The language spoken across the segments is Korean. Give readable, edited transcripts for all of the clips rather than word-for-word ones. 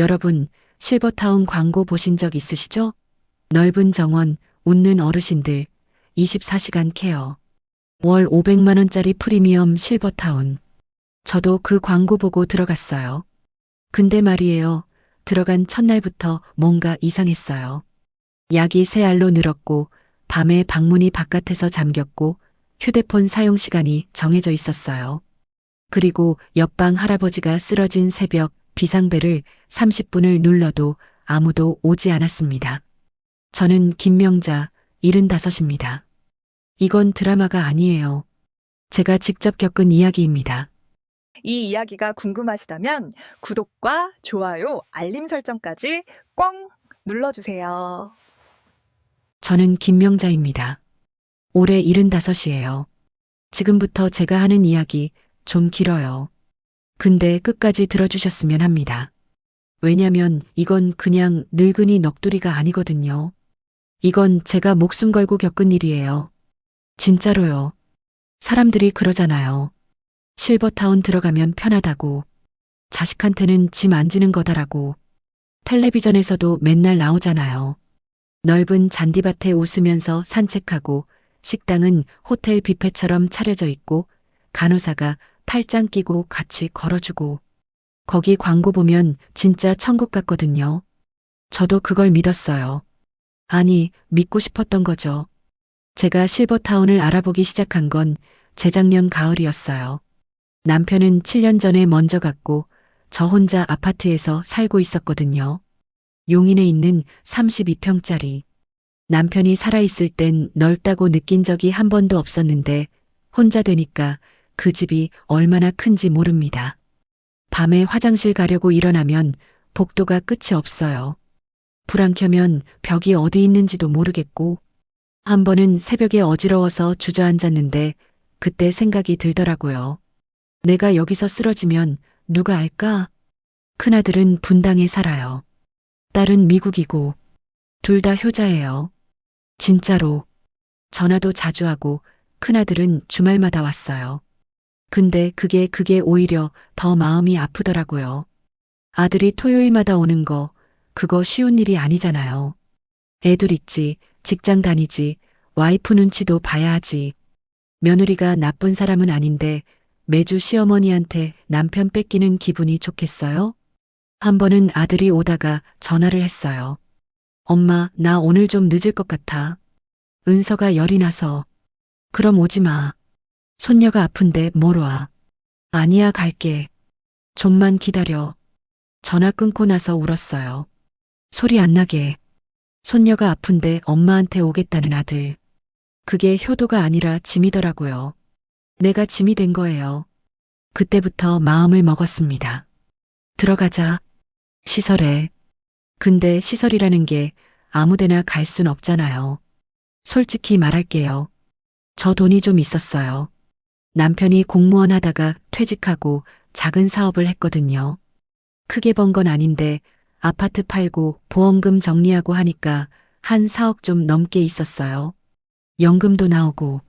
여러분, 실버타운 광고 보신 적 있으시죠? 넓은 정원, 웃는 어르신들, 24시간 케어. 월 500만 원짜리 프리미엄 실버타운. 저도 그 광고 보고 들어갔어요. 근데 말이에요. 들어간 첫날부터 뭔가 이상했어요. 약이 세 알로 늘었고, 밤에 방문이 바깥에서 잠겼고, 휴대폰 사용 시간이 정해져 있었어요. 그리고 옆방 할아버지가 쓰러진 새벽 비상벨을 30분을 눌러도 아무도 오지 않았습니다. 저는 김명자, 75입니다. 이건 드라마가 아니에요. 제가 직접 겪은 이야기입니다. 이 이야기가 궁금하시다면 구독과 좋아요, 알림 설정까지 꽝 눌러주세요. 저는 김명자입니다. 올해 75이에요. 지금부터 제가 하는 이야기 좀 길어요. 근데 끝까지 들어주셨으면 합니다. 왜냐면 이건 그냥 늙은이 넋두리가 아니거든요. 이건 제가 목숨 걸고 겪은 일이에요. 진짜로요. 사람들이 그러잖아요. 실버타운 들어가면 편하다고. 자식한테는 짐 안 지는 거다라고. 텔레비전에서도 맨날 나오잖아요. 넓은 잔디밭에 웃으면서 산책하고 식당은 호텔 뷔페처럼 차려져 있고 간호사가 팔짱 끼고 같이 걸어주고 거기 광고 보면 진짜 천국 같거든요. 저도 그걸 믿었어요. 아니, 믿고 싶었던 거죠. 제가 실버타운을 알아보기 시작한 건 재작년 가을이었어요. 남편은 7년 전에 먼저 갔고 저 혼자 아파트에서 살고 있었거든요. 용인에 있는 32평짜리. 남편이 살아있을 땐 넓다고 느낀 적이 한 번도 없었는데 혼자 되니까 그 집이 얼마나 큰지 모릅니다. 밤에 화장실 가려고 일어나면 복도가 끝이 없어요. 불 안 켜면 벽이 어디 있는지도 모르겠고 한 번은 새벽에 어지러워서 주저앉았는데 그때 생각이 들더라고요. 내가 여기서 쓰러지면 누가 알까? 큰아들은 분당에 살아요. 딸은 미국이고 둘 다 효자예요. 진짜로. 전화도 자주 하고 큰아들은 주말마다 왔어요. 근데 그게 오히려 더 마음이 아프더라고요. 아들이 토요일마다 오는 거, 그거 쉬운 일이 아니잖아요. 애들 있지, 직장 다니지, 와이프 눈치도 봐야 하지. 며느리가 나쁜 사람은 아닌데 매주 시어머니한테 남편 뺏기는 기분이 좋겠어요? 한 번은 아들이 오다가 전화를 했어요. 엄마, 나 오늘 좀 늦을 것 같아. 은서가 열이 나서. 그럼 오지 마. 손녀가 아픈데 뭘 와. 아니야, 갈게. 좀만 기다려. 전화 끊고 나서 울었어요. 소리 안 나게. 손녀가 아픈데 엄마한테 오겠다는 아들. 그게 효도가 아니라 짐이더라고요. 내가 짐이 된 거예요. 그때부터 마음을 먹었습니다. 들어가자. 시설에. 근데 시설이라는 게 아무데나 갈 순 없잖아요. 솔직히 말할게요. 저 돈이 좀 있었어요. 남편이 공무원 하다가 퇴직하고 작은 사업을 했거든요. 크게 번 건 아닌데 아파트 팔고 보험금 정리하고 하니까 한 4억 좀 넘게 있었어요. 연금도 나오고.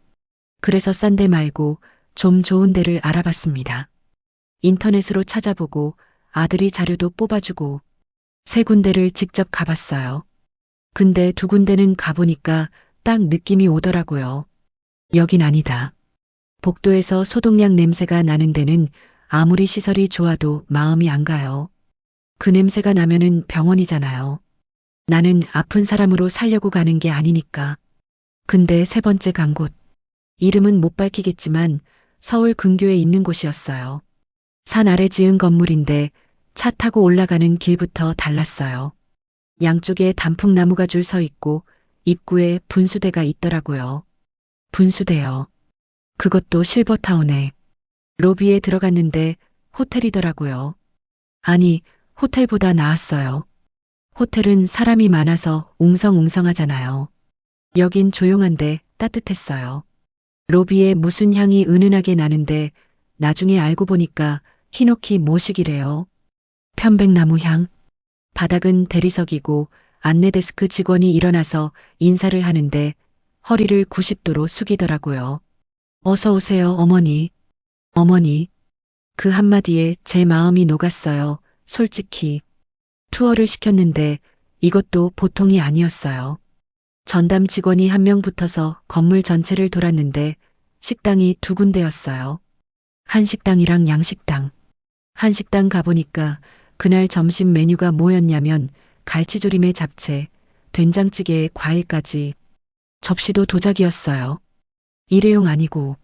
그래서 싼 데 말고 좀 좋은 데를 알아봤습니다. 인터넷으로 찾아보고 아들이 자료도 뽑아주고 세 군데를 직접 가봤어요. 근데 두 군데는 가보니까 딱 느낌이 오더라고요. 여긴 아니다. 복도에서 소독약 냄새가 나는 데는 아무리 시설이 좋아도 마음이 안 가요. 그 냄새가 나면은 병원이잖아요. 나는 아픈 사람으로 살려고 가는 게 아니니까. 근데 세 번째 간 곳. 이름은 못 밝히겠지만 서울 근교에 있는 곳이었어요. 산 아래 지은 건물인데 차 타고 올라가는 길부터 달랐어요. 양쪽에 단풍나무가 줄 서 있고 입구에 분수대가 있더라고요. 분수대요. 그것도 실버타운에. 로비에 들어갔는데 호텔이더라고요. 아니, 호텔보다 나았어요. 호텔은 사람이 많아서 웅성웅성하잖아요. 여긴 조용한데 따뜻했어요. 로비에 무슨 향이 은은하게 나는데 나중에 알고 보니까 히노키 모식이래요. 편백나무 향. 바닥은 대리석이고 안내데스크 직원이 일어나서 인사를 하는데 허리를 90도로 숙이더라고요. 어서 오세요, 어머니. 어머니. 그 한마디에 제 마음이 녹았어요. 솔직히. 투어를 시켰는데 이것도 보통이 아니었어요. 전담 직원이 한 명 붙어서 건물 전체를 돌았는데 식당이 두 군데였어요. 한식당이랑 양식당. 한식당 가보니까 그날 점심 메뉴가 뭐였냐면 갈치조림에 잡채, 된장찌개에 과일까지. 접시도 도자기였어요. 일회용 아니고.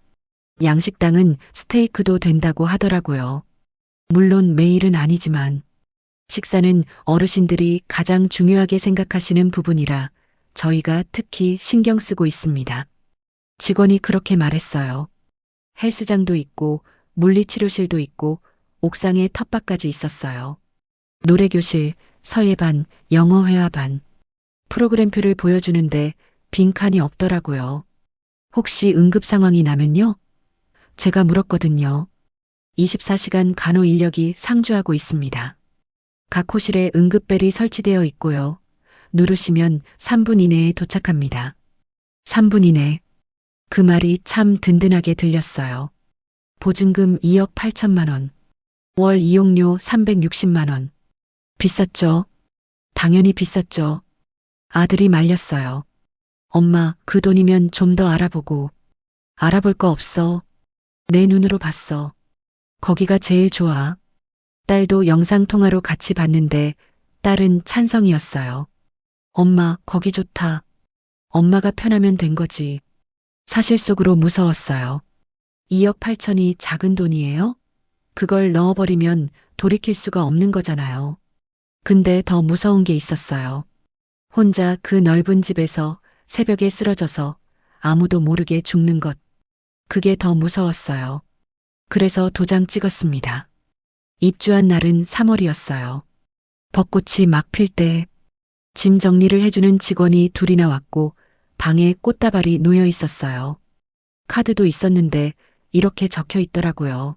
양식당은 스테이크도 된다고 하더라고요. 물론 매일은 아니지만 식사는 어르신들이 가장 중요하게 생각하시는 부분이라 저희가 특히 신경 쓰고 있습니다. 직원이 그렇게 말했어요. 헬스장도 있고 물리치료실도 있고 옥상에 텃밭까지 있었어요. 노래교실, 서예반, 영어회화반. 프로그램표를 보여주는데 빈칸이 없더라고요. 혹시 응급 상황이 나면요? 제가 물었거든요. 24시간 간호 인력이 상주하고 있습니다. 각 호실에 응급벨이 설치되어 있고요. 누르시면 3분 이내에 도착합니다. 3분 이내. 그 말이 참 든든하게 들렸어요. 보증금 2억 8천만 원. 월 이용료 360만 원. 비쌌죠? 당연히 비쌌죠. 아들이 말렸어요. 엄마, 그 돈이면 좀 더 알아보고. 알아볼 거 없어. 내 눈으로 봤어. 거기가 제일 좋아. 딸도 영상통화로 같이 봤는데 딸은 찬성이었어요. 엄마, 거기 좋다. 엄마가 편하면 된 거지. 사실 속으로 무서웠어요. 2억 8천이 작은 돈이에요? 그걸 넣어버리면 돌이킬 수가 없는 거잖아요. 근데 더 무서운 게 있었어요. 혼자 그 넓은 집에서 새벽에 쓰러져서 아무도 모르게 죽는 것. 그게 더 무서웠어요. 그래서 도장 찍었습니다. 입주한 날은 3월이었어요. 벚꽃이 막 필 때 짐 정리를 해주는 직원이 둘이나 왔고 방에 꽃다발이 놓여 있었어요. 카드도 있었는데 이렇게 적혀 있더라고요.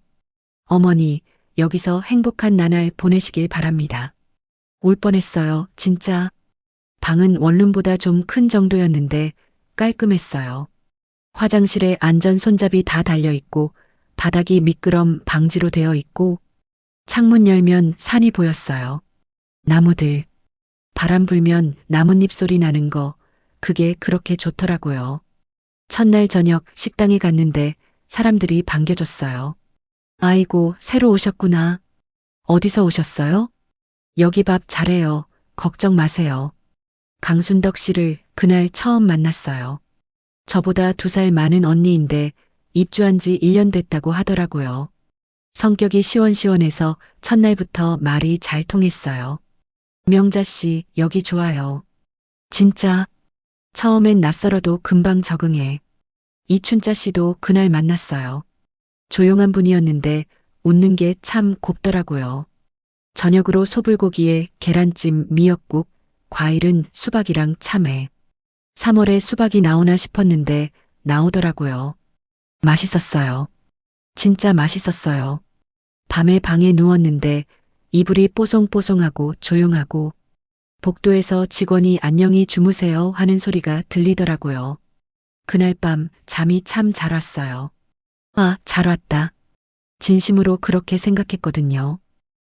어머니, 여기서 행복한 나날 보내시길 바랍니다. 울 뻔했어요, 진짜. 방은 원룸보다 좀 큰 정도였는데 깔끔했어요. 화장실에 안전 손잡이 다 달려 있고 바닥이 미끄럼 방지로 되어 있고 창문 열면 산이 보였어요. 나무들. 바람 불면 나뭇잎 소리 나는 거, 그게 그렇게 좋더라고요. 첫날 저녁 식당에 갔는데 사람들이 반겨줬어요. 아이고, 새로 오셨구나. 어디서 오셨어요? 여기 밥 잘해요. 걱정 마세요. 강순덕 씨를 그날 처음 만났어요. 저보다 2살 많은 언니인데 입주한 지 1년 됐다고 하더라고요. 성격이 시원시원해서 첫날부터 말이 잘 통했어요. 명자 씨, 여기 좋아요. 진짜. 처음엔 낯설어도 금방 적응해. 이춘자 씨도 그날 만났어요. 조용한 분이었는데 웃는 게 참 곱더라고요. 저녁으로 소불고기에 계란찜, 미역국, 과일은 수박이랑 참외. 3월에 수박이 나오나 싶었는데 나오더라고요. 맛있었어요. 진짜 맛있었어요. 밤에 방에 누웠는데 이불이 뽀송뽀송하고 조용하고 복도에서 직원이 안녕히 주무세요 하는 소리가 들리더라고요. 그날 밤 잠이 참 잘 왔어요. 아, 잘 왔다. 진심으로 그렇게 생각했거든요.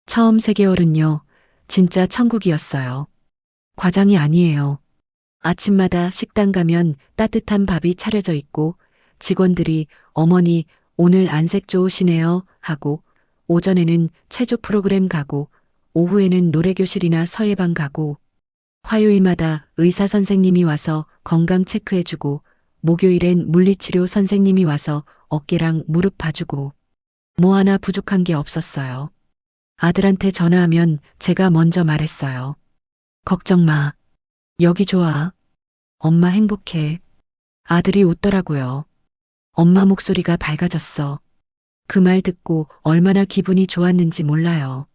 처음 3개월은요, 진짜 천국이었어요. 과장이 아니에요. 아침마다 식당 가면 따뜻한 밥이 차려져 있고 직원들이 어머니 오늘 안색 좋으시네요 하고 오전에는 체조 프로그램 가고 오후에는 노래교실이나 서예방 가고 화요일마다 의사 선생님이 와서 건강 체크해주고 목요일엔 물리치료 선생님이 와서 어깨랑 무릎 봐주고 뭐 하나 부족한 게 없었어요. 아들한테 전화하면 제가 먼저 말했어요. 걱정 마. 여기 좋아. 엄마 행복해. 아들이 웃더라고요. 엄마 목소리가 밝아졌어. 그 말 듣고 얼마나 기분이 좋았는지 몰라요.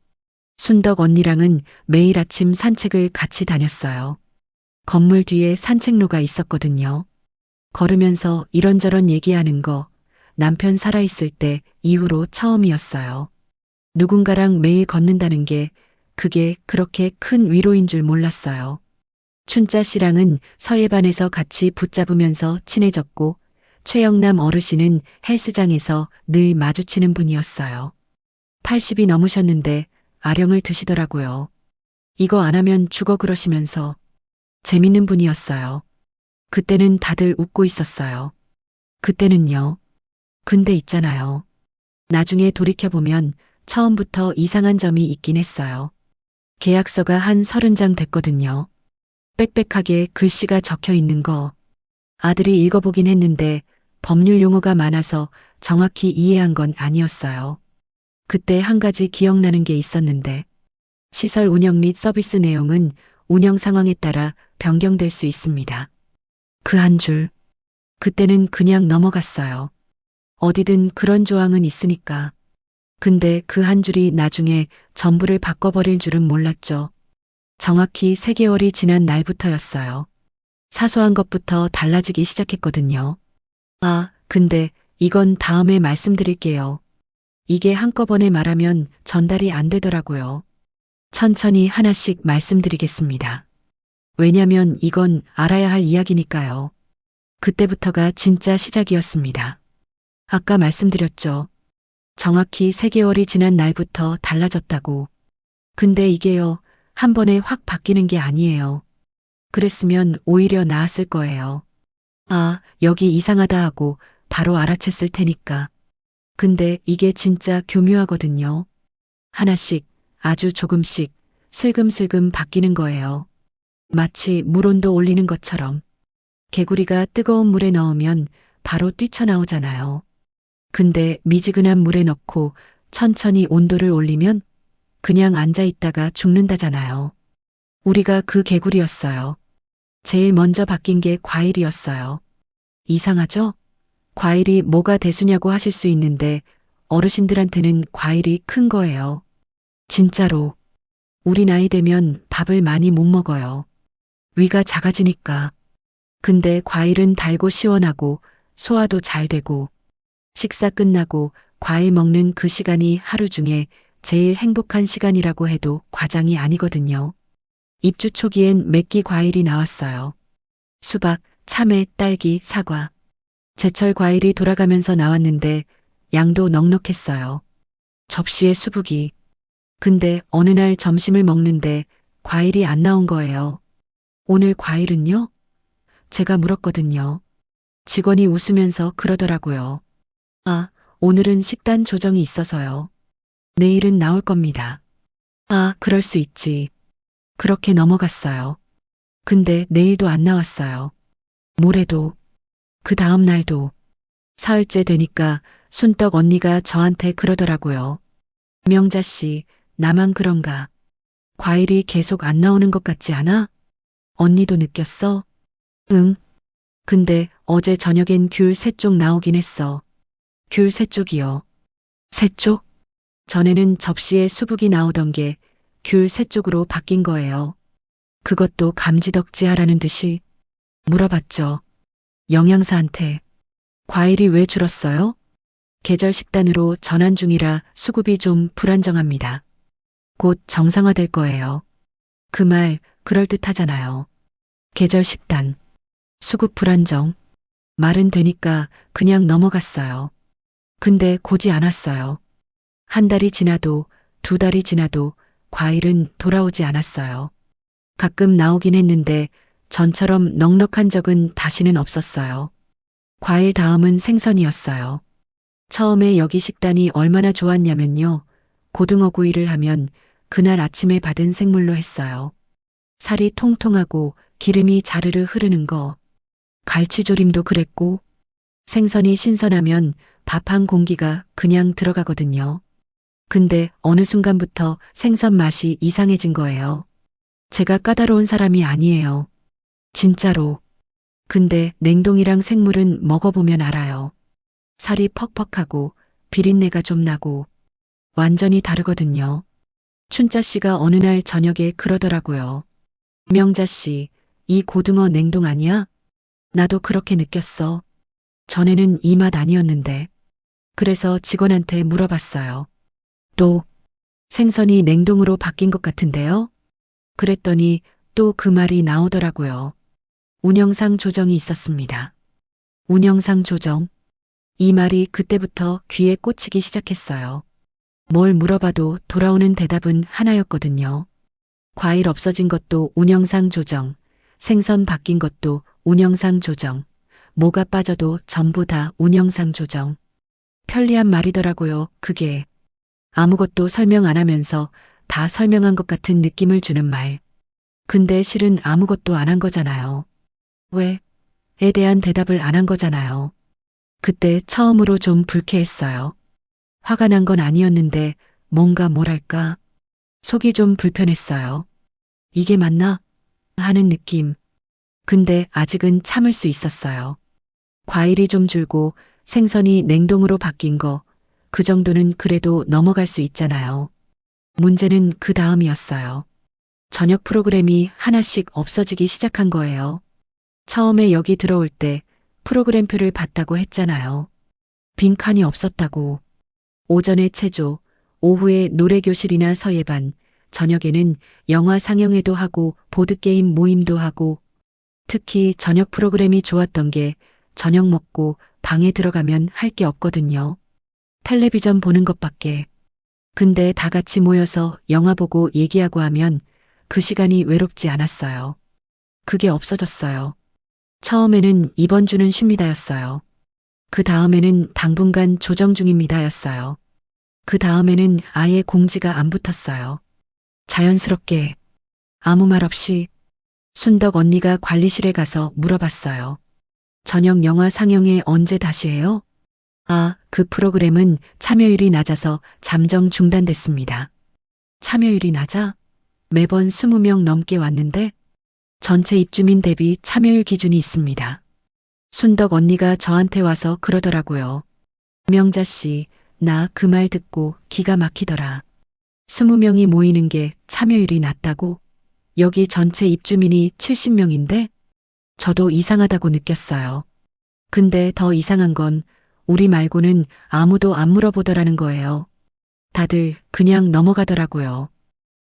순덕 언니랑은 매일 아침 산책을 같이 다녔어요. 건물 뒤에 산책로가 있었거든요. 걸으면서 이런저런 얘기하는 거 남편 살아있을 때 이후로 처음이었어요. 누군가랑 매일 걷는다는 게 그게 그렇게 큰 위로인 줄 몰랐어요. 춘자 씨랑은 서예반에서 같이 붙잡으면서 친해졌고 최영남 어르신은 헬스장에서 늘 마주치는 분이었어요. 80이 넘으셨는데 아령을 드시더라고요. 이거 안 하면 죽어 그러시면서 재밌는 분이었어요. 그때는 다들 웃고 있었어요. 그때는요. 근데 있잖아요. 나중에 돌이켜보면 처음부터 이상한 점이 있긴 했어요. 계약서가 한 30장 됐거든요. 빽빽하게 글씨가 적혀 있는 거. 아들이 읽어보긴 했는데 법률 용어가 많아서 정확히 이해한 건 아니었어요. 그때 한 가지 기억나는 게 있었는데 시설 운영 및 서비스 내용은 운영 상황에 따라 변경될 수 있습니다. 그 한 줄. 그때는 그냥 넘어갔어요. 어디든 그런 조항은 있으니까. 근데 그 한 줄이 나중에 전부를 바꿔버릴 줄은 몰랐죠. 정확히 3개월이 지난 날부터였어요. 사소한 것부터 달라지기 시작했거든요. 아, 근데 이건 다음에 말씀드릴게요. 이게 한꺼번에 말하면 전달이 안 되더라고요. 천천히 하나씩 말씀드리겠습니다. 왜냐면 이건 알아야 할 이야기니까요. 그때부터가 진짜 시작이었습니다. 아까 말씀드렸죠. 정확히 3개월이 지난 날부터 달라졌다고. 근데 이게요, 한 번에 확 바뀌는 게 아니에요. 그랬으면 오히려 나았을 거예요. 아, 여기 이상하다 하고 바로 알아챘을 테니까. 근데 이게 진짜 교묘하거든요. 하나씩, 아주 조금씩, 슬금슬금 바뀌는 거예요. 마치 물 온도 올리는 것처럼. 개구리가 뜨거운 물에 넣으면 바로 뛰쳐나오잖아요. 근데 미지근한 물에 넣고 천천히 온도를 올리면 그냥 앉아 있다가 죽는다잖아요. 우리가 그 개구리였어요. 제일 먼저 바뀐 게 과일이었어요. 이상하죠? 과일이 뭐가 대수냐고 하실 수 있는데 어르신들한테는 과일이 큰 거예요. 진짜로. 우리 나이 되면 밥을 많이 못 먹어요. 위가 작아지니까. 근데 과일은 달고 시원하고 소화도 잘 되고 식사 끝나고 과일 먹는 그 시간이 하루 중에 제일 행복한 시간이라고 해도 과장이 아니거든요. 입주 초기엔 몇 끼 과일이 나왔어요. 수박, 참외, 딸기, 사과. 제철 과일이 돌아가면서 나왔는데 양도 넉넉했어요. 접시에 수북이. 근데 어느 날 점심을 먹는데 과일이 안 나온 거예요. 오늘 과일은요? 제가 물었거든요. 직원이 웃으면서 그러더라고요. 아, 오늘은 식단 조정이 있어서요. 내일은 나올 겁니다. 아, 그럴 수 있지. 그렇게 넘어갔어요. 근데 내일도 안 나왔어요. 모레도, 그 다음 날도. 사흘째 되니까 순떡 언니가 저한테 그러더라고요. 명자 씨, 나만 그런가? 과일이 계속 안 나오는 것 같지 않아? 언니도 느꼈어? 응. 근데 어제 저녁엔 귤 3쪽 나오긴 했어. 귤 3쪽이요. 3쪽? 전에는 접시에 수북이 나오던 게 귤 3쪽으로 바뀐 거예요. 그것도 감지덕지 하라는 듯이 물어봤죠. 영양사한테. 과일이 왜 줄었어요? 계절 식단으로 전환 중이라 수급이 좀 불안정합니다. 곧 정상화될 거예요. 그 말 그럴듯하잖아요. 계절 식단, 수급 불안정. 말은 되니까 그냥 넘어갔어요. 근데 고지 않았어요. 한 달이 지나도 2달이 지나도 과일은 돌아오지 않았어요. 가끔 나오긴 했는데 전처럼 넉넉한 적은 다시는 없었어요. 과일 다음은 생선이었어요. 처음에 여기 식단이 얼마나 좋았냐면요. 고등어 구이를 하면 그날 아침에 받은 생물로 했어요. 살이 통통하고 기름이 자르르 흐르는 거. 갈치조림도 그랬고 생선이 신선하면 밥 한 공기가 그냥 들어가거든요. 근데 어느 순간부터 생선 맛이 이상해진 거예요. 제가 까다로운 사람이 아니에요. 진짜로. 근데 냉동이랑 생물은 먹어보면 알아요. 살이 퍽퍽하고 비린내가 좀 나고 완전히 다르거든요. 춘자 씨가 어느 날 저녁에 그러더라고요. 명자 씨, 이 고등어 냉동 아니야? 나도 그렇게 느꼈어. 전에는 이 맛 아니었는데. 그래서 직원한테 물어봤어요. 또 생선이 냉동으로 바뀐 것 같은데요? 그랬더니 또 그 말이 나오더라고요. 운영상 조정이 있었습니다. 운영상 조정. 이 말이 그때부터 귀에 꽂히기 시작했어요. 뭘 물어봐도 돌아오는 대답은 하나였거든요. 과일 없어진 것도 운영상 조정, 생선 바뀐 것도 운영상 조정, 뭐가 빠져도 전부 다 운영상 조정. 편리한 말이더라고요, 그게. 아무것도 설명 안 하면서 다 설명한 것 같은 느낌을 주는 말. 근데 실은 아무것도 안 한 거잖아요. 왜? 에 대한 대답을 안 한 거잖아요. 그때 처음으로 좀 불쾌했어요. 화가 난 건 아니었는데 뭔가 뭐랄까. 속이 좀 불편했어요. 이게 맞나? 하는 느낌. 근데 아직은 참을 수 있었어요. 과일이 좀 줄고 생선이 냉동으로 바뀐 거, 그 정도는 그래도 넘어갈 수 있잖아요. 문제는 그 다음이었어요. 저녁 프로그램이 하나씩 없어지기 시작한 거예요. 처음에 여기 들어올 때 프로그램표를 봤다고 했잖아요. 빈칸이 없었다고. 오전에 체조, 오후에 노래교실이나 서예반, 저녁에는 영화 상영회도 하고 보드게임 모임도 하고, 특히 저녁 프로그램이 좋았던 게 저녁 먹고 방에 들어가면 할 게 없거든요. 텔레비전 보는 것밖에. 근데 다 같이 모여서 영화 보고 얘기하고 하면 그 시간이 외롭지 않았어요. 그게 없어졌어요. 처음에는 이번 주는 쉽니다였어요. 그 다음에는 당분간 조정 중입니다였어요. 그 다음에는 아예 공지가 안 붙었어요. 자연스럽게 아무 말 없이 순덕 언니가 관리실에 가서 물어봤어요. 저녁 영화 상영회 언제 다시 해요? 아, 그 프로그램은 참여율이 낮아서 잠정 중단됐습니다. 참여율이 낮아? 매번 20명 넘게 왔는데 전체 입주민 대비 참여율 기준이 있습니다. 순덕 언니가 저한테 와서 그러더라고요. 명자 씨, 나 그 말 듣고 기가 막히더라. 20명이 모이는 게 참여율이 낮다고? 여기 전체 입주민이 70명인데? 저도 이상하다고 느꼈어요. 근데 더 이상한 건 우리 말고는 아무도 안 물어보더라는 거예요. 다들 그냥 넘어가더라고요.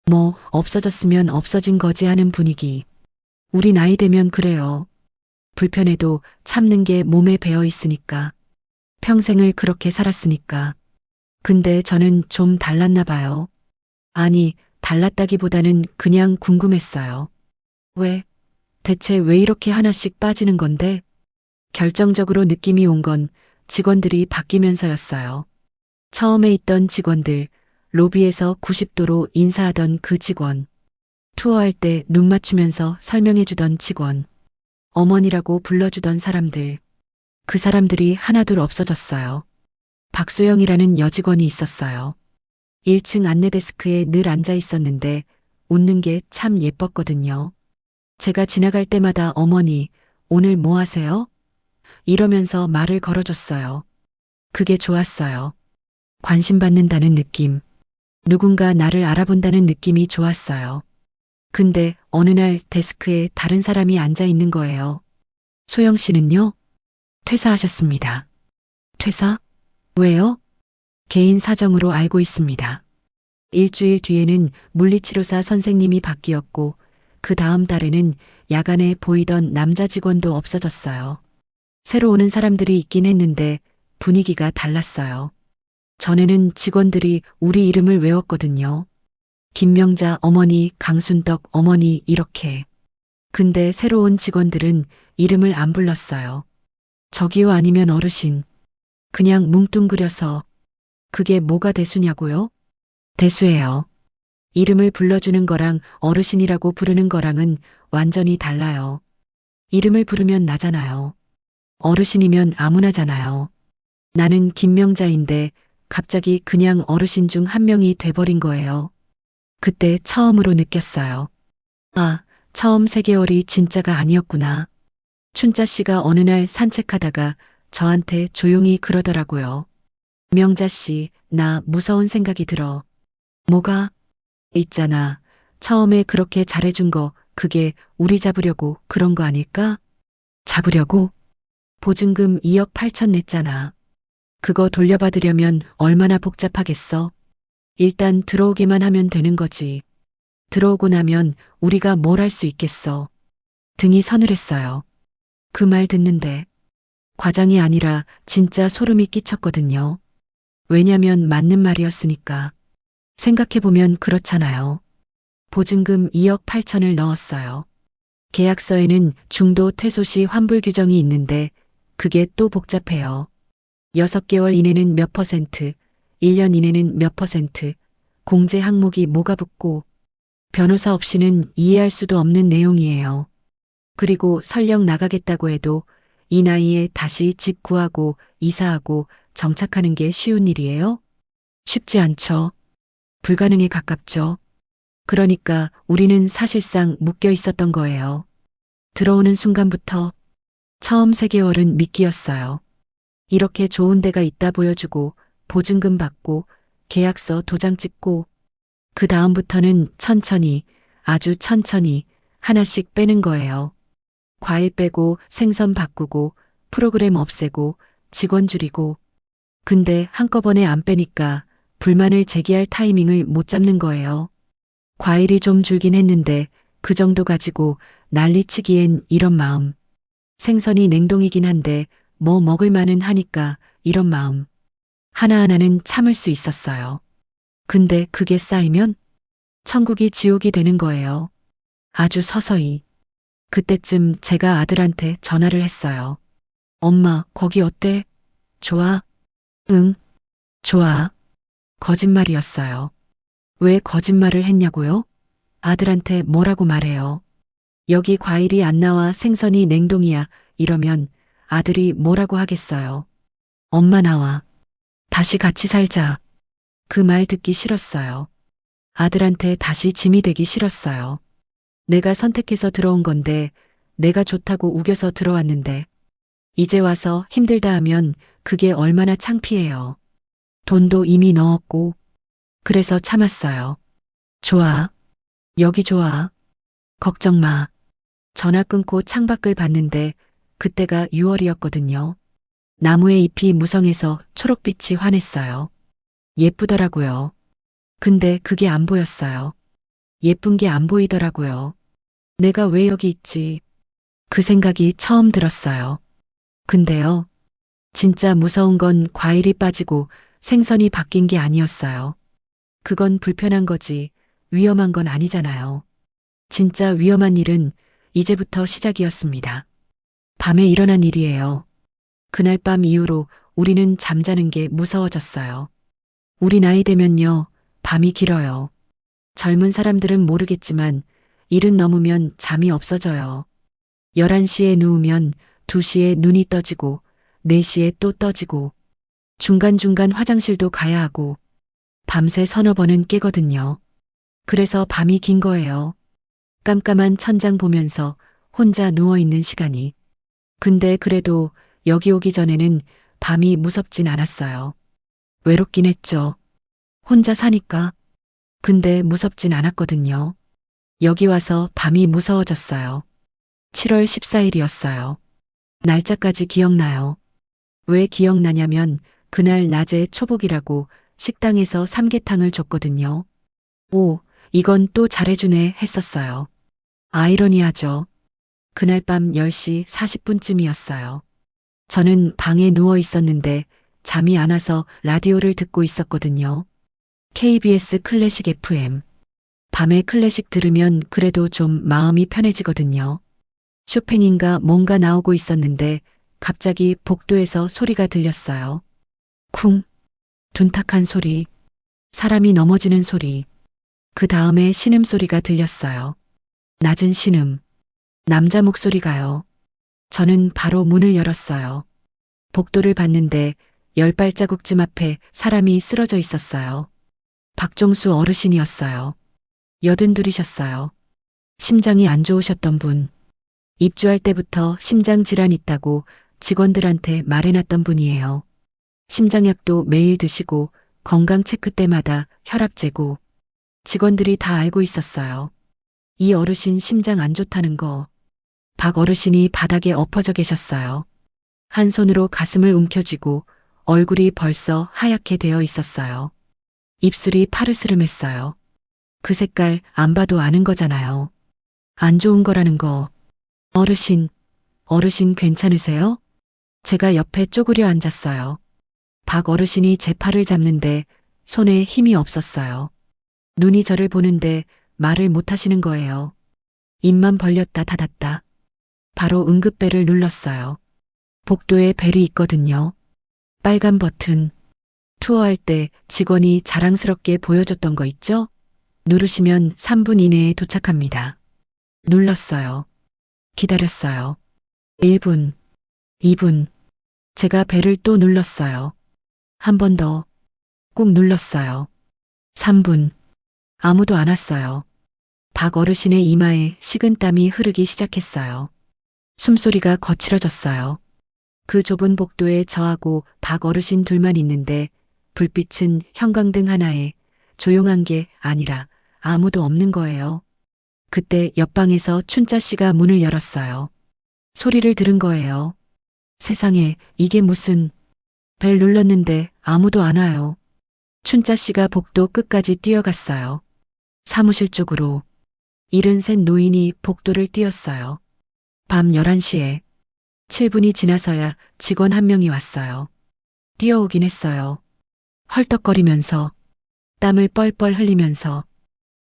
뭐 없어졌으면 없어진 거지 하는 분위기. 우리 나이 되면 그래요. 불편해도 참는 게 몸에 배어 있으니까. 평생을 그렇게 살았으니까. 근데 저는 좀 달랐나 봐요. 아니, 달랐다기보다는 그냥 궁금했어요. 왜? 대체 왜 이렇게 하나씩 빠지는 건데? 결정적으로 느낌이 온 건 직원들이 바뀌면서였어요. 처음에 있던 직원들, 로비에서 90도로 인사하던 그 직원, 투어할 때 눈 맞추면서 설명해주던 직원, 어머니라고 불러주던 사람들, 그 사람들이 하나둘 없어졌어요. 박소영이라는 여직원이 있었어요. 1층 안내데스크에 늘 앉아 있었는데 웃는 게 참 예뻤거든요. 제가 지나갈 때마다 어머니, 오늘 뭐 하세요? 이러면서 말을 걸어줬어요. 그게 좋았어요. 관심받는다는 느낌. 누군가 나를 알아본다는 느낌이 좋았어요. 근데 어느 날 데스크에 다른 사람이 앉아 있는 거예요. 소영 씨는요? 퇴사하셨습니다. 퇴사? 왜요? 개인 사정으로 알고 있습니다. 일주일 뒤에는 물리치료사 선생님이 바뀌었고 그 다음 달에는 야간에 보이던 남자 직원도 없어졌어요. 새로 오는 사람들이 있긴 했는데 분위기가 달랐어요. 전에는 직원들이 우리 이름을 외웠거든요. 김명자 어머니, 강순덕 어머니 이렇게. 근데 새로 온 직원들은 이름을 안 불렀어요. 저기요 아니면 어르신. 그냥 뭉뚱그려서. 그게 뭐가 대수냐고요? 대수예요. 이름을 불러주는 거랑 어르신이라고 부르는 거랑은 완전히 달라요. 이름을 부르면 나잖아요. 어르신이면 아무나잖아요. 나는 김명자인데 갑자기 그냥 어르신 중 한 명이 돼버린 거예요. 그때 처음으로 느꼈어요. 아, 처음 3개월이 진짜가 아니었구나. 춘자 씨가 어느 날 산책하다가 저한테 조용히 그러더라고요. 명자 씨, 나 무서운 생각이 들어. 뭐가? 있잖아. 처음에 그렇게 잘해준 거, 그게 우리 잡으려고 그런 거 아닐까? 잡으려고? 보증금 2억 8천 냈잖아. 그거 돌려받으려면 얼마나 복잡하겠어? 일단 들어오기만 하면 되는 거지. 들어오고 나면 우리가 뭘 할 수 있겠어. 등이 서늘했어요. 그 말 듣는데 과장이 아니라 진짜 소름이 끼쳤거든요. 왜냐면 맞는 말이었으니까. 생각해보면 그렇잖아요. 보증금 2억 8천을 넣었어요. 계약서에는 중도 퇴소 시 환불 규정이 있는데 그게 또 복잡해요. 6개월 이내는 몇 퍼센트, 1년 이내는 몇 퍼센트, 공제 항목이 뭐가 붙고 변호사 없이는 이해할 수도 없는 내용이에요. 그리고 설령 나가겠다고 해도 이 나이에 다시 집 구하고 이사하고 정착하는 게 쉬운 일이에요? 쉽지 않죠. 불가능에 가깝죠. 그러니까 우리는 사실상 묶여 있었던 거예요. 들어오는 순간부터 처음 3개월은 미끼였어요. 이렇게 좋은 데가 있다 보여주고 보증금 받고 계약서 도장 찍고 그 다음부터는 천천히 아주 천천히 하나씩 빼는 거예요. 과일 빼고 생선 바꾸고 프로그램 없애고 직원 줄이고 근데 한꺼번에 안 빼니까 불만을 제기할 타이밍을 못 잡는 거예요. 과일이 좀 줄긴 했는데 그 정도 가지고 난리치기엔 이런 마음. 생선이 냉동이긴 한데 뭐 먹을 만은 하니까 이런 마음. 하나하나는 참을 수 있었어요. 근데 그게 쌓이면 천국이 지옥이 되는 거예요. 아주 서서히. 그때쯤 제가 아들한테 전화를 했어요. 엄마, 거기 어때? 좋아? 응, 좋아. 거짓말이었어요. 왜 거짓말을 했냐고요? 아들한테 뭐라고 말해요? 여기 과일이 안 나와 생선이 냉동이야. 이러면 아들이 뭐라고 하겠어요? 엄마 나와. 다시 같이 살자. 그 말 듣기 싫었어요. 아들한테 다시 짐이 되기 싫었어요. 내가 선택해서 들어온 건데 내가 좋다고 우겨서 들어왔는데 이제 와서 힘들다 하면 그게 얼마나 창피해요. 돈도 이미 넣었고 그래서 참았어요. 좋아. 여기 좋아. 걱정 마. 전화 끊고 창밖을 봤는데 그때가 6월이었거든요. 나무의 잎이 무성해서 초록빛이 환했어요. 예쁘더라고요. 근데 그게 안 보였어요. 예쁜 게 안 보이더라고요. 내가 왜 여기 있지? 그 생각이 처음 들었어요. 근데요. 진짜 무서운 건 과일이 빠지고 생선이 바뀐 게 아니었어요. 그건 불편한 거지 위험한 건 아니잖아요. 진짜 위험한 일은 이제부터 시작이었습니다. 밤에 일어난 일이에요. 그날 밤 이후로 우리는 잠자는 게 무서워졌어요. 우리 나이 되면요, 밤이 길어요. 젊은 사람들은 모르겠지만 일은 넘으면 잠이 없어져요. 11시에 누우면 2시에 눈이 떠지고 4시에 또 떠지고 중간중간 화장실도 가야 하고 밤새 서너 번은 깨거든요. 그래서 밤이 긴 거예요. 깜깜한 천장 보면서 혼자 누워있는 시간이. 근데 그래도 여기 오기 전에는 밤이 무섭진 않았어요. 외롭긴 했죠. 혼자 사니까. 근데 무섭진 않았거든요. 여기 와서 밤이 무서워졌어요. 7월 14일이었어요. 날짜까지 기억나요. 왜 기억나냐면 그날 낮에 초복이라고 식당에서 삼계탕을 줬거든요. 오, 이건 또 잘해주네 했었어요. 아이러니하죠. 그날 밤 10시 40분쯤이었어요. 저는 방에 누워 있었는데 잠이 안 와서 라디오를 듣고 있었거든요. KBS 클래식 FM. 밤에 클래식 들으면 그래도 좀 마음이 편해지거든요. 쇼팽인가 뭔가 나오고 있었는데 갑자기 복도에서 소리가 들렸어요. 쿵. 둔탁한 소리. 사람이 넘어지는 소리. 그 다음에 신음소리가 들렸어요. 낮은 신음. 남자 목소리가요. 저는 바로 문을 열었어요. 복도를 봤는데 10발자국쯤 앞에 사람이 쓰러져 있었어요. 박종수 어르신이었어요. 82이셨어요. 심장이 안 좋으셨던 분. 입주할 때부터 심장 질환 있다고 직원들한테 말해놨던 분이에요. 심장약도 매일 드시고 건강 체크 때마다 혈압 재고 직원들이 다 알고 있었어요. 이 어르신 심장 안 좋다는 거. 박 어르신이 바닥에 엎어져 계셨어요. 한 손으로 가슴을 움켜쥐고 얼굴이 벌써 하얗게 되어 있었어요. 입술이 파르스름했어요. 그 색깔 안 봐도 아는 거잖아요. 안 좋은 거라는 거. 어르신 괜찮으세요? 제가 옆에 쪼그려 앉았어요. 박 어르신이 제 팔을 잡는데 손에 힘이 없었어요. 눈이 저를 보는데 말을 못 하시는 거예요. 입만 벌렸다 닫았다. 바로 응급벨을 눌렀어요. 복도에 벨이 있거든요. 빨간 버튼. 투어할 때 직원이 자랑스럽게 보여줬던 거 있죠? 누르시면 3분 이내에 도착합니다. 눌렀어요. 기다렸어요. 1분, 2분. 제가 벨을 또 눌렀어요. 한 번 더. 꾹 눌렀어요. 3분. 아무도 안 왔어요. 박 어르신의 이마에 식은땀이 흐르기 시작했어요. 숨소리가 거칠어졌어요. 그 좁은 복도에 저하고 박 어르신 둘만 있는데 불빛은 형광등 하나에 조용한 게 아니라 아무도 없는 거예요. 그때 옆방에서 춘자 씨가 문을 열었어요. 소리를 들은 거예요. 세상에, 이게 무슨... 벨 눌렀는데 아무도 안 와요. 춘자 씨가 복도 끝까지 뛰어갔어요. 사무실 쪽으로. 73 노인이 복도를 뛰었어요. 밤 11시에 7분이 지나서야 직원 한 명이 왔어요. 뛰어오긴 했어요. 헐떡거리면서, 땀을 뻘뻘 흘리면서.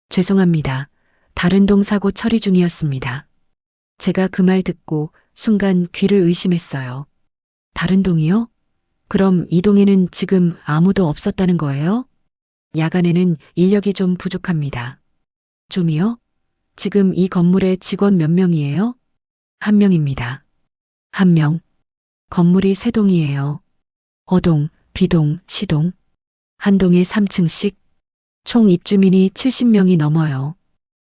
죄송합니다. 다른 동 사고 처리 중이었습니다. 제가 그 말 듣고 순간 귀를 의심했어요. 다른 동이요? 그럼 이 동에는 지금 아무도 없었다는 거예요? 야간에는 인력이 좀 부족합니다. 좀이요? 지금 이 건물에 직원 몇 명이에요? 한 명입니다. 한 명. 건물이 세 동이에요. 어동, B동, C동. 한 동에 3층씩. 총 입주민이 70명이 넘어요.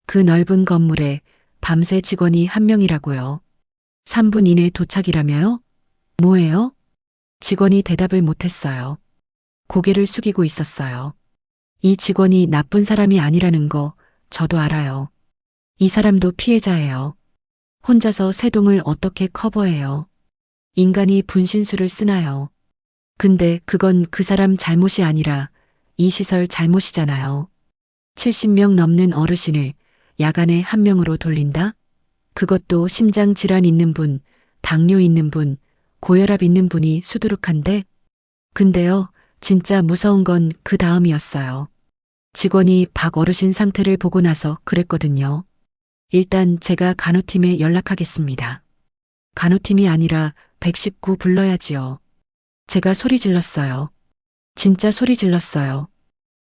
그 넓은 건물에 밤새 직원이 한 명이라고요. 3분 이내 도착이라며요? 뭐예요? 직원이 대답을 못했어요. 고개를 숙이고 있었어요. 이 직원이 나쁜 사람이 아니라는 거 저도 알아요. 이 사람도 피해자예요. 혼자서 세 동을 어떻게 커버해요? 인간이 분신술을 쓰나요? 근데 그건 그 사람 잘못이 아니라 이 시설 잘못이잖아요. 70명 넘는 어르신을 야간에 한 명으로 돌린다? 그것도 심장 질환 있는 분, 당뇨 있는 분, 고혈압 있는 분이 수두룩한데? 근데요, 진짜 무서운 건 그 다음이었어요. 직원이 박 어르신 상태를 보고 나서 그랬거든요. 일단 제가 간호팀에 연락하겠습니다. 간호팀이 아니라 119 불러야지요. 제가 소리 질렀어요. 진짜 소리 질렀어요.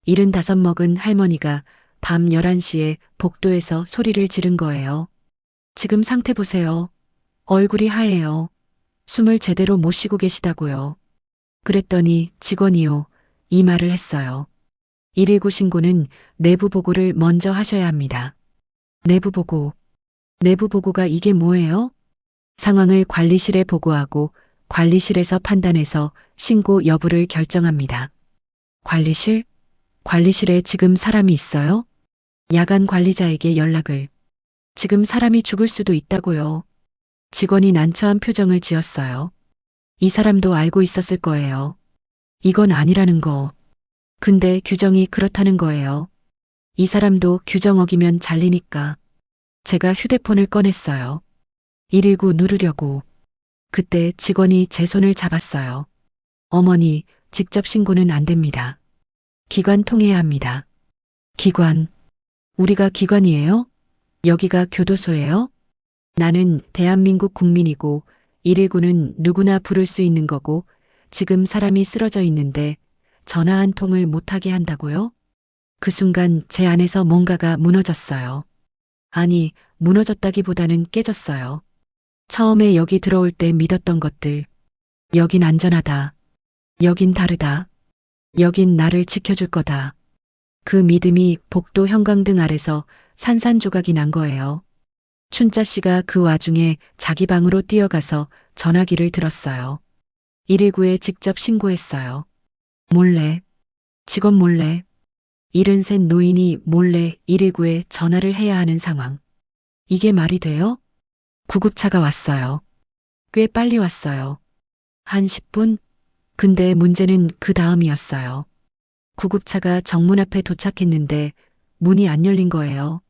75 먹은 할머니가 밤 11시에 복도에서 소리를 지른 거예요. 지금 상태 보세요. 얼굴이 하얘요. 숨을 제대로 못 쉬고 계시다고요. 그랬더니 직원이요. 이 말을 했어요. 119 신고는 내부 보고를 먼저 하셔야 합니다. 내부 보고. 내부 보고가 이게 뭐예요? 상황을 관리실에 보고하고 관리실에서 판단해서 신고 여부를 결정합니다. 관리실? 관리실에 지금 사람이 있어요? 야간 관리자에게 연락을. 지금 사람이 죽을 수도 있다고요. 직원이 난처한 표정을 지었어요. 이 사람도 알고 있었을 거예요. 이건 아니라는 거. 근데 규정이 그렇다는 거예요. 이 사람도 규정 어기면 잘리니까. 제가 휴대폰을 꺼냈어요. 119 누르려고. 그때 직원이 제 손을 잡았어요. 어머니, 직접 신고는 안 됩니다. 기관 통해야 합니다. 기관. 우리가 기관이에요? 여기가 교도소예요? 나는 대한민국 국민이고 119는 누구나 부를 수 있는 거고 지금 사람이 쓰러져 있는데 전화 한 통을 못하게 한다고요? 그 순간 제 안에서 뭔가가 무너졌어요. 아니, 무너졌다기보다는 깨졌어요. 처음에 여기 들어올 때 믿었던 것들. 여긴 안전하다. 여긴 다르다. 여긴 나를 지켜줄 거다. 그 믿음이 복도 형광등 아래서 산산조각이 난 거예요. 춘자 씨가 그 와중에 자기 방으로 뛰어가서 전화기를 들었어요. 119에 직접 신고했어요. 몰래. 직원 몰래. 73 노인이 몰래 119에 전화를 해야 하는 상황. 이게 말이 돼요? 구급차가 왔어요. 꽤 빨리 왔어요. 한 10분? 근데 문제는 그 다음이었어요. 구급차가 정문 앞에 도착했는데 문이 안 열린 거예요.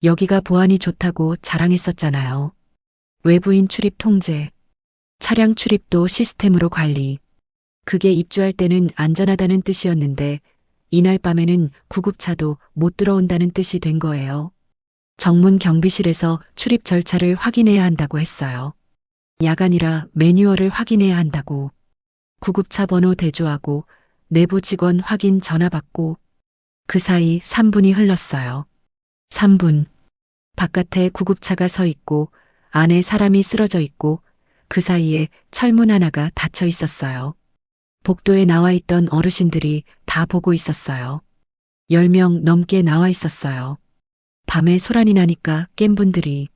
여기가 보안이 좋다고 자랑했었잖아요. 외부인 출입 통제, 차량 출입도 시스템으로 관리. 그게 입주할 때는 안전하다는 뜻이었는데 이날 밤에는 구급차도 못 들어온다는 뜻이 된 거예요. 정문 경비실에서 출입 절차를 확인해야 한다고 했어요. 야간이라 매뉴얼을 확인해야 한다고. 구급차 번호 대조하고 내부 직원 확인 전화 받고. 그 사이 3분이 흘렀어요. 3분. 바깥에 구급차가 서 있고 안에 사람이 쓰러져 있고 그 사이에 철문 하나가 닫혀 있었어요. 복도에 나와 있던 어르신들이 다 보고 있었어요. 10명 넘게 나와 있었어요. 밤에 소란이 나니까 깬 분들이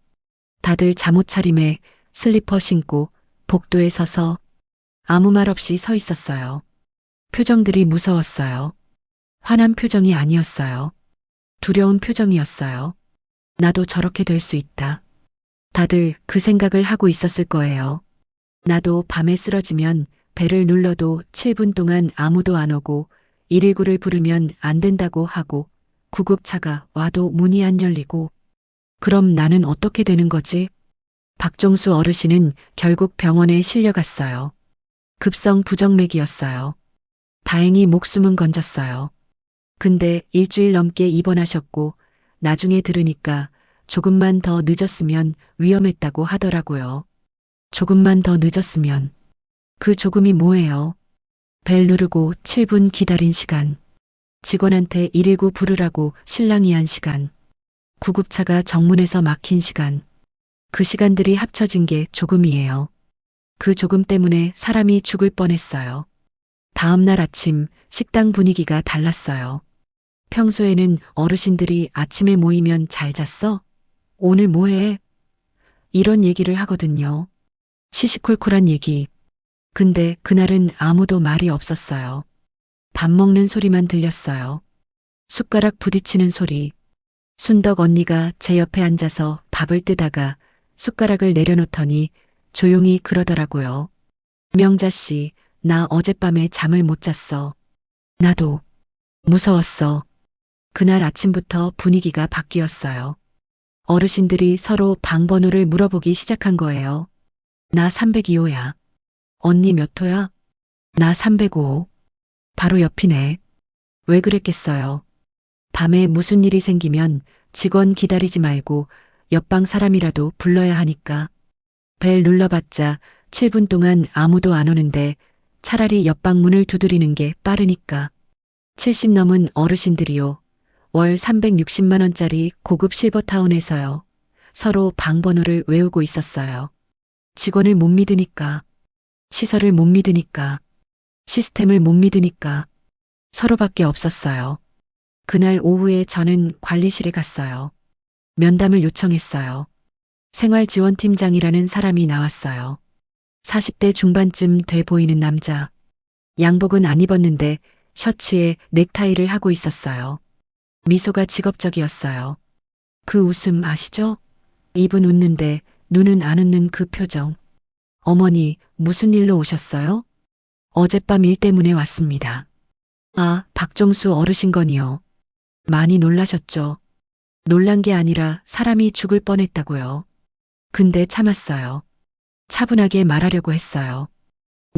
다들 잠옷 차림에 슬리퍼 신고 복도에 서서 아무 말 없이 서 있었어요. 표정들이 무서웠어요. 화난 표정이 아니었어요. 두려운 표정이었어요. 나도 저렇게 될 수 있다. 다들 그 생각을 하고 있었을 거예요. 나도 밤에 쓰러지면 벨을 눌러도 7분 동안 아무도 안 오고 119를 부르면 안 된다고 하고 구급차가 와도 문이 안 열리고 그럼 나는 어떻게 되는 거지? 박종수 어르신은 결국 병원에 실려갔어요. 급성 부정맥이었어요. 다행히 목숨은 건졌어요. 근데 일주일 넘게 입원하셨고 나중에 들으니까 조금만 더 늦었으면 위험했다고 하더라고요. 조금만 더 늦었으면. 그 조금이 뭐예요? 벨 누르고 7분 기다린 시간. 직원한테 119 부르라고 신랑이 한 시간. 구급차가 정문에서 막힌 시간. 그 시간들이 합쳐진 게 조금이에요. 그 조금 때문에 사람이 죽을 뻔했어요. 다음 날 아침 식당 분위기가 달랐어요. 평소에는 어르신들이 아침에 모이면 잘 잤어? 오늘 뭐해? 이런 얘기를 하거든요. 시시콜콜한 얘기. 근데 그날은 아무도 말이 없었어요. 밥 먹는 소리만 들렸어요. 숟가락 부딪히는 소리. 순덕 언니가 제 옆에 앉아서 밥을 뜨다가 숟가락을 내려놓더니 조용히 그러더라고요. 명자 씨, 나 어젯밤에 잠을 못 잤어. 나도. 무서웠어. 그날 아침부터 분위기가 바뀌었어요. 어르신들이 서로 방 번호를 물어보기 시작한 거예요. 나 302호야. 언니 몇 호야? 나 305호. 바로 옆이네. 왜 그랬겠어요? 밤에 무슨 일이 생기면 직원 기다리지 말고 옆방 사람이라도 불러야 하니까. 벨 눌러봤자 7분 동안 아무도 안 오는데 차라리 옆방 문을 두드리는 게 빠르니까. 70 넘은 어르신들이요. 월 360만 원짜리 고급 실버타운에서요. 서로 방 번호를 외우고 있었어요. 직원을 못 믿으니까. 시설을 못 믿으니까. 시스템을 못 믿으니까. 서로밖에 없었어요. 그날 오후에 저는 관리실에 갔어요. 면담을 요청했어요. 생활지원팀장이라는 사람이 나왔어요. 40대 중반쯤 돼 보이는 남자. 양복은 안 입었는데 셔츠에 넥타이를 하고 있었어요. 미소가 직업적이었어요. 그 웃음 아시죠? 입은 웃는데 눈은 안 웃는 그 표정. 어머니, 무슨 일로 오셨어요? 어젯밤 일 때문에 왔습니다. 아, 박종수 어르신 거니요. 많이 놀라셨죠? 놀란 게 아니라 사람이 죽을 뻔했다고요. 근데 참았어요. 차분하게 말하려고 했어요.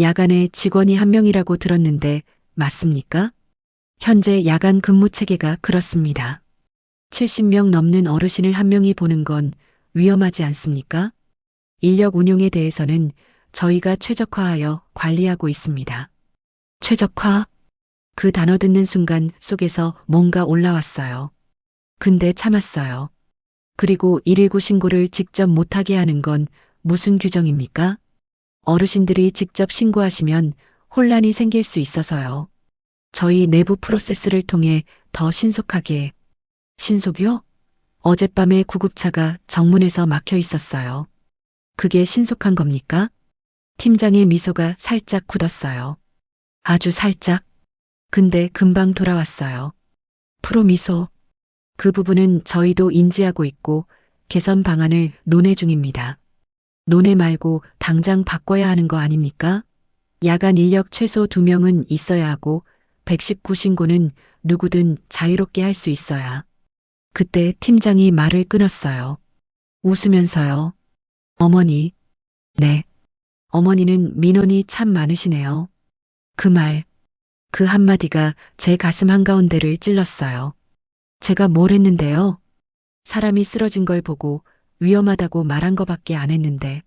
야간에 직원이 한 명이라고 들었는데 맞습니까? 현재 야간 근무 체계가 그렇습니다. 70명 넘는 어르신을 한 명이 보는 건 위험하지 않습니까? 인력 운용에 대해서는 저희가 최적화하여 관리하고 있습니다. 최적화? 그 단어 듣는 순간 속에서 뭔가 올라왔어요. 근데 참았어요. 그리고 119 신고를 직접 못하게 하는 건 무슨 규정입니까? 어르신들이 직접 신고하시면 혼란이 생길 수 있어서요. 저희 내부 프로세스를 통해 더 신속하게. 신속이요? 어젯밤에 구급차가 정문에서 막혀 있었어요. 그게 신속한 겁니까? 팀장의 미소가 살짝 굳었어요. 아주 살짝. 근데 금방 돌아왔어요. 프로 미소. 그 부분은 저희도 인지하고 있고 개선 방안을 논의 중입니다. 논의 말고 당장 바꿔야 하는 거 아닙니까? 야간 인력 최소 2명은 있어야 하고 119 신고는 누구든 자유롭게 할 수 있어야. 그때 팀장이 말을 끊었어요. 웃으면서요. 어머니. 네. 어머니는 민원이 참 많으시네요. 그 말. 그 한마디가 제 가슴 한가운데를 찔렀어요. 제가 뭘 했는데요? 사람이 쓰러진 걸 보고 위험하다고 말한 거밖에 안 했는데,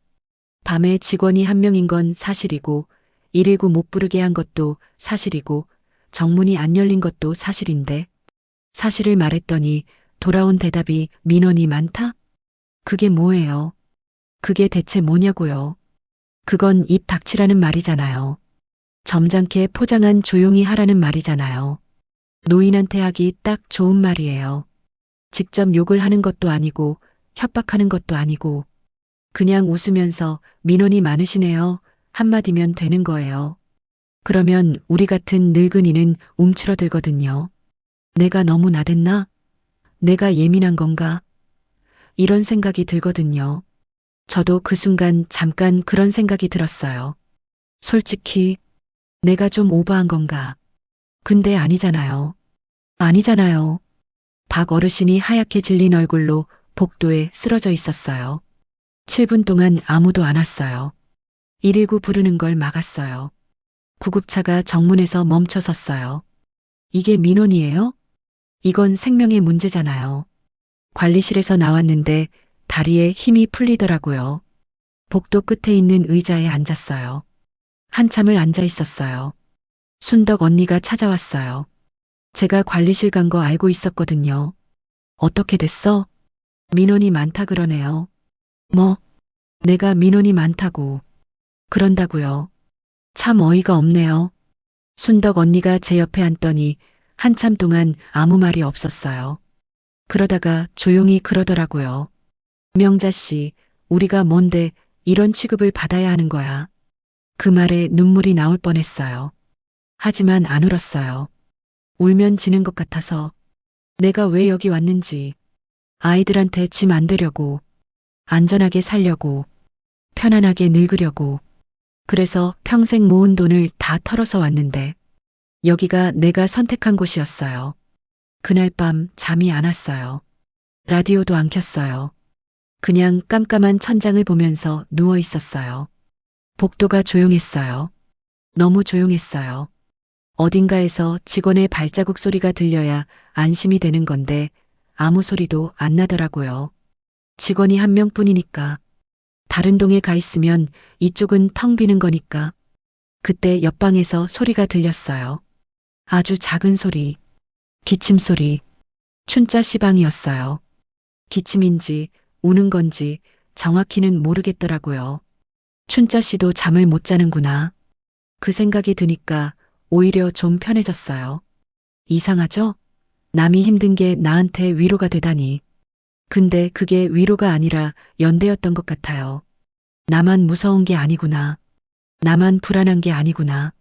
밤에 직원이 한 명인 건 사실이고, 119 못 부르게 한 것도 사실이고, 정문이 안 열린 것도 사실인데, 사실을 말했더니 돌아온 대답이 민원이 많다? 그게 뭐예요? 그게 대체 뭐냐고요? 그건 입 닥치라는 말이잖아요. 점잖게 포장한 조용히 하라는 말이잖아요. 노인한테 하기 딱 좋은 말이에요. 직접 욕을 하는 것도 아니고 협박하는 것도 아니고 그냥 웃으면서 민원이 많으시네요. 한마디면 되는 거예요. 그러면 우리 같은 늙은이는 움츠러들거든요. 내가 너무 나댔나? 내가 예민한 건가? 이런 생각이 들거든요. 저도 그 순간 잠깐 그런 생각이 들었어요. 솔직히 내가 좀 오버한 건가? 근데 아니잖아요. 아니잖아요. 박 어르신이 하얗게 질린 얼굴로 복도에 쓰러져 있었어요. 7분 동안 아무도 안 왔어요. 119 부르는 걸 막았어요. 구급차가 정문에서 멈춰 섰어요. 이게 민원이에요? 이건 생명의 문제잖아요. 관리실에서 나왔는데 다리에 힘이 풀리더라고요. 복도 끝에 있는 의자에 앉았어요. 한참을 앉아 있었어요. 순덕 언니가 찾아왔어요. 제가 관리실 간 거 알고 있었거든요. 어떻게 됐어? 민원이 많다 그러네요. 뭐? 내가 민원이 많다고. 그런다고요. 참 어이가 없네요. 순덕 언니가 제 옆에 앉더니 한참 동안 아무 말이 없었어요. 그러다가 조용히 그러더라고요. 명자 씨, 우리가 뭔데 이런 취급을 받아야 하는 거야. 그 말에 눈물이 나올 뻔했어요. 하지만 안 울었어요. 울면 지는 것 같아서 내가 왜 여기 왔는지 아이들한테 짐 안 되려고 안전하게 살려고 편안하게 늙으려고 그래서 평생 모은 돈을 다 털어서 왔는데 여기가 내가 선택한 곳이었어요. 그날 밤 잠이 안 왔어요. 라디오도 안 켰어요. 그냥 깜깜한 천장을 보면서 누워 있었어요. 복도가 조용했어요. 너무 조용했어요. 어딘가에서 직원의 발자국 소리가 들려야 안심이 되는 건데 아무 소리도 안 나더라고요. 직원이 한 명뿐이니까. 다른 동에 가 있으면 이쪽은 텅 비는 거니까. 그때 옆방에서 소리가 들렸어요. 아주 작은 소리. 기침 소리. 춘자 씨방이었어요. 기침인지 우는 건지 정확히는 모르겠더라고요. 춘자 씨도 잠을 못 자는구나. 그 생각이 드니까 오히려 좀 편해졌어요. 이상하죠? 남이 힘든 게 나한테 위로가 되다니. 근데 그게 위로가 아니라 연대였던 것 같아요. 나만 무서운 게 아니구나. 나만 불안한 게 아니구나.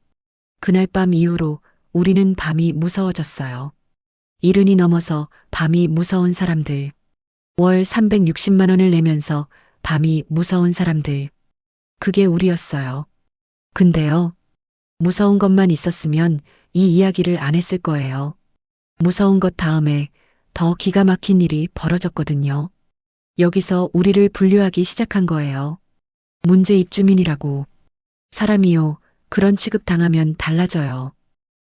그날 밤 이후로 우리는 밤이 무서워졌어요. 70이 넘어서 밤이 무서운 사람들. 월 360만 원을 내면서 밤이 무서운 사람들. 그게 우리였어요. 근데요. 무서운 것만 있었으면 이 이야기를 안 했을 거예요. 무서운 것 다음에 더 기가 막힌 일이 벌어졌거든요. 여기서 우리를 분류하기 시작한 거예요. 문제 입주민이라고. 사람이요. 그런 취급 당하면 달라져요.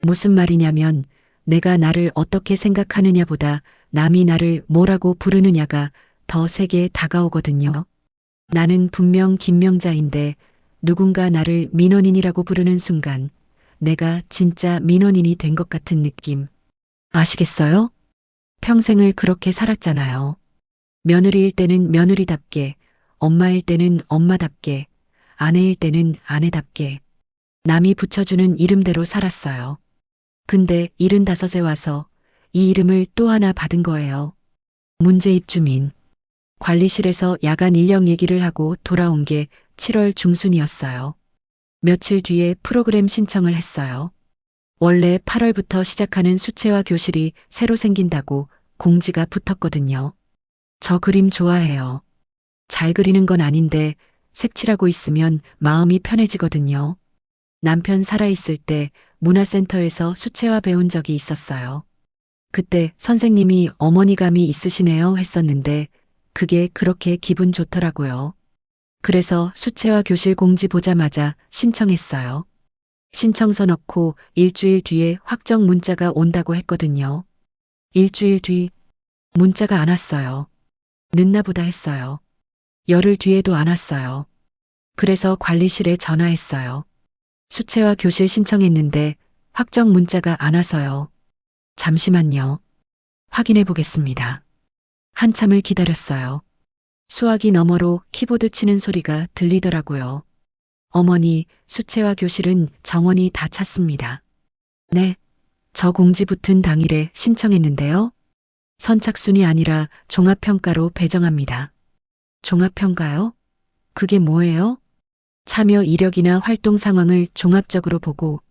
무슨 말이냐면 내가 나를 어떻게 생각하느냐보다 남이 나를 뭐라고 부르느냐가 더 세게 다가오거든요. 나는 분명 김명자인데 누군가 나를 민원인이라고 부르는 순간 내가 진짜 민원인이 된 것 같은 느낌. 아시겠어요? 평생을 그렇게 살았잖아요. 며느리일 때는 며느리답게, 엄마일 때는 엄마답게, 아내일 때는 아내답게. 남이 붙여주는 이름대로 살았어요. 근데 75에 와서 이 이름을 또 하나 받은 거예요. 문제 입주민. 관리실에서 야간 인력 얘기를 하고 돌아온 게 7월 중순이었어요. 며칠 뒤에 프로그램 신청을 했어요. 원래 8월부터 시작하는 수채화 교실이 새로 생긴다고 공지가 붙었거든요. 저 그림 좋아해요. 잘 그리는 건 아닌데 색칠하고 있으면 마음이 편해지거든요. 남편 살아있을 때 문화센터에서 수채화 배운 적이 있었어요. 그때 선생님이 어머니 감이 있으시네요 했었는데 그게 그렇게 기분 좋더라고요. 그래서 수채화 교실 공지 보자마자 신청했어요. 신청서 넣고 일주일 뒤에 확정 문자가 온다고 했거든요. 일주일 뒤 문자가 안 왔어요. 늦나 보다 했어요. 열흘 뒤에도 안 왔어요. 그래서 관리실에 전화했어요. 수채화 교실 신청했는데 확정 문자가 안 와서요. 잠시만요. 확인해 보겠습니다. 한참을 기다렸어요. 수화기 너머로 키보드 치는 소리가 들리더라고요. 어머니, 수채화 교실은 정원이 다 찼습니다. 네, 저 공지 붙은 당일에 신청했는데요. 선착순이 아니라 종합평가로 배정합니다. 종합평가요? 그게 뭐예요? 참여 이력이나 활동 상황을 종합적으로 보고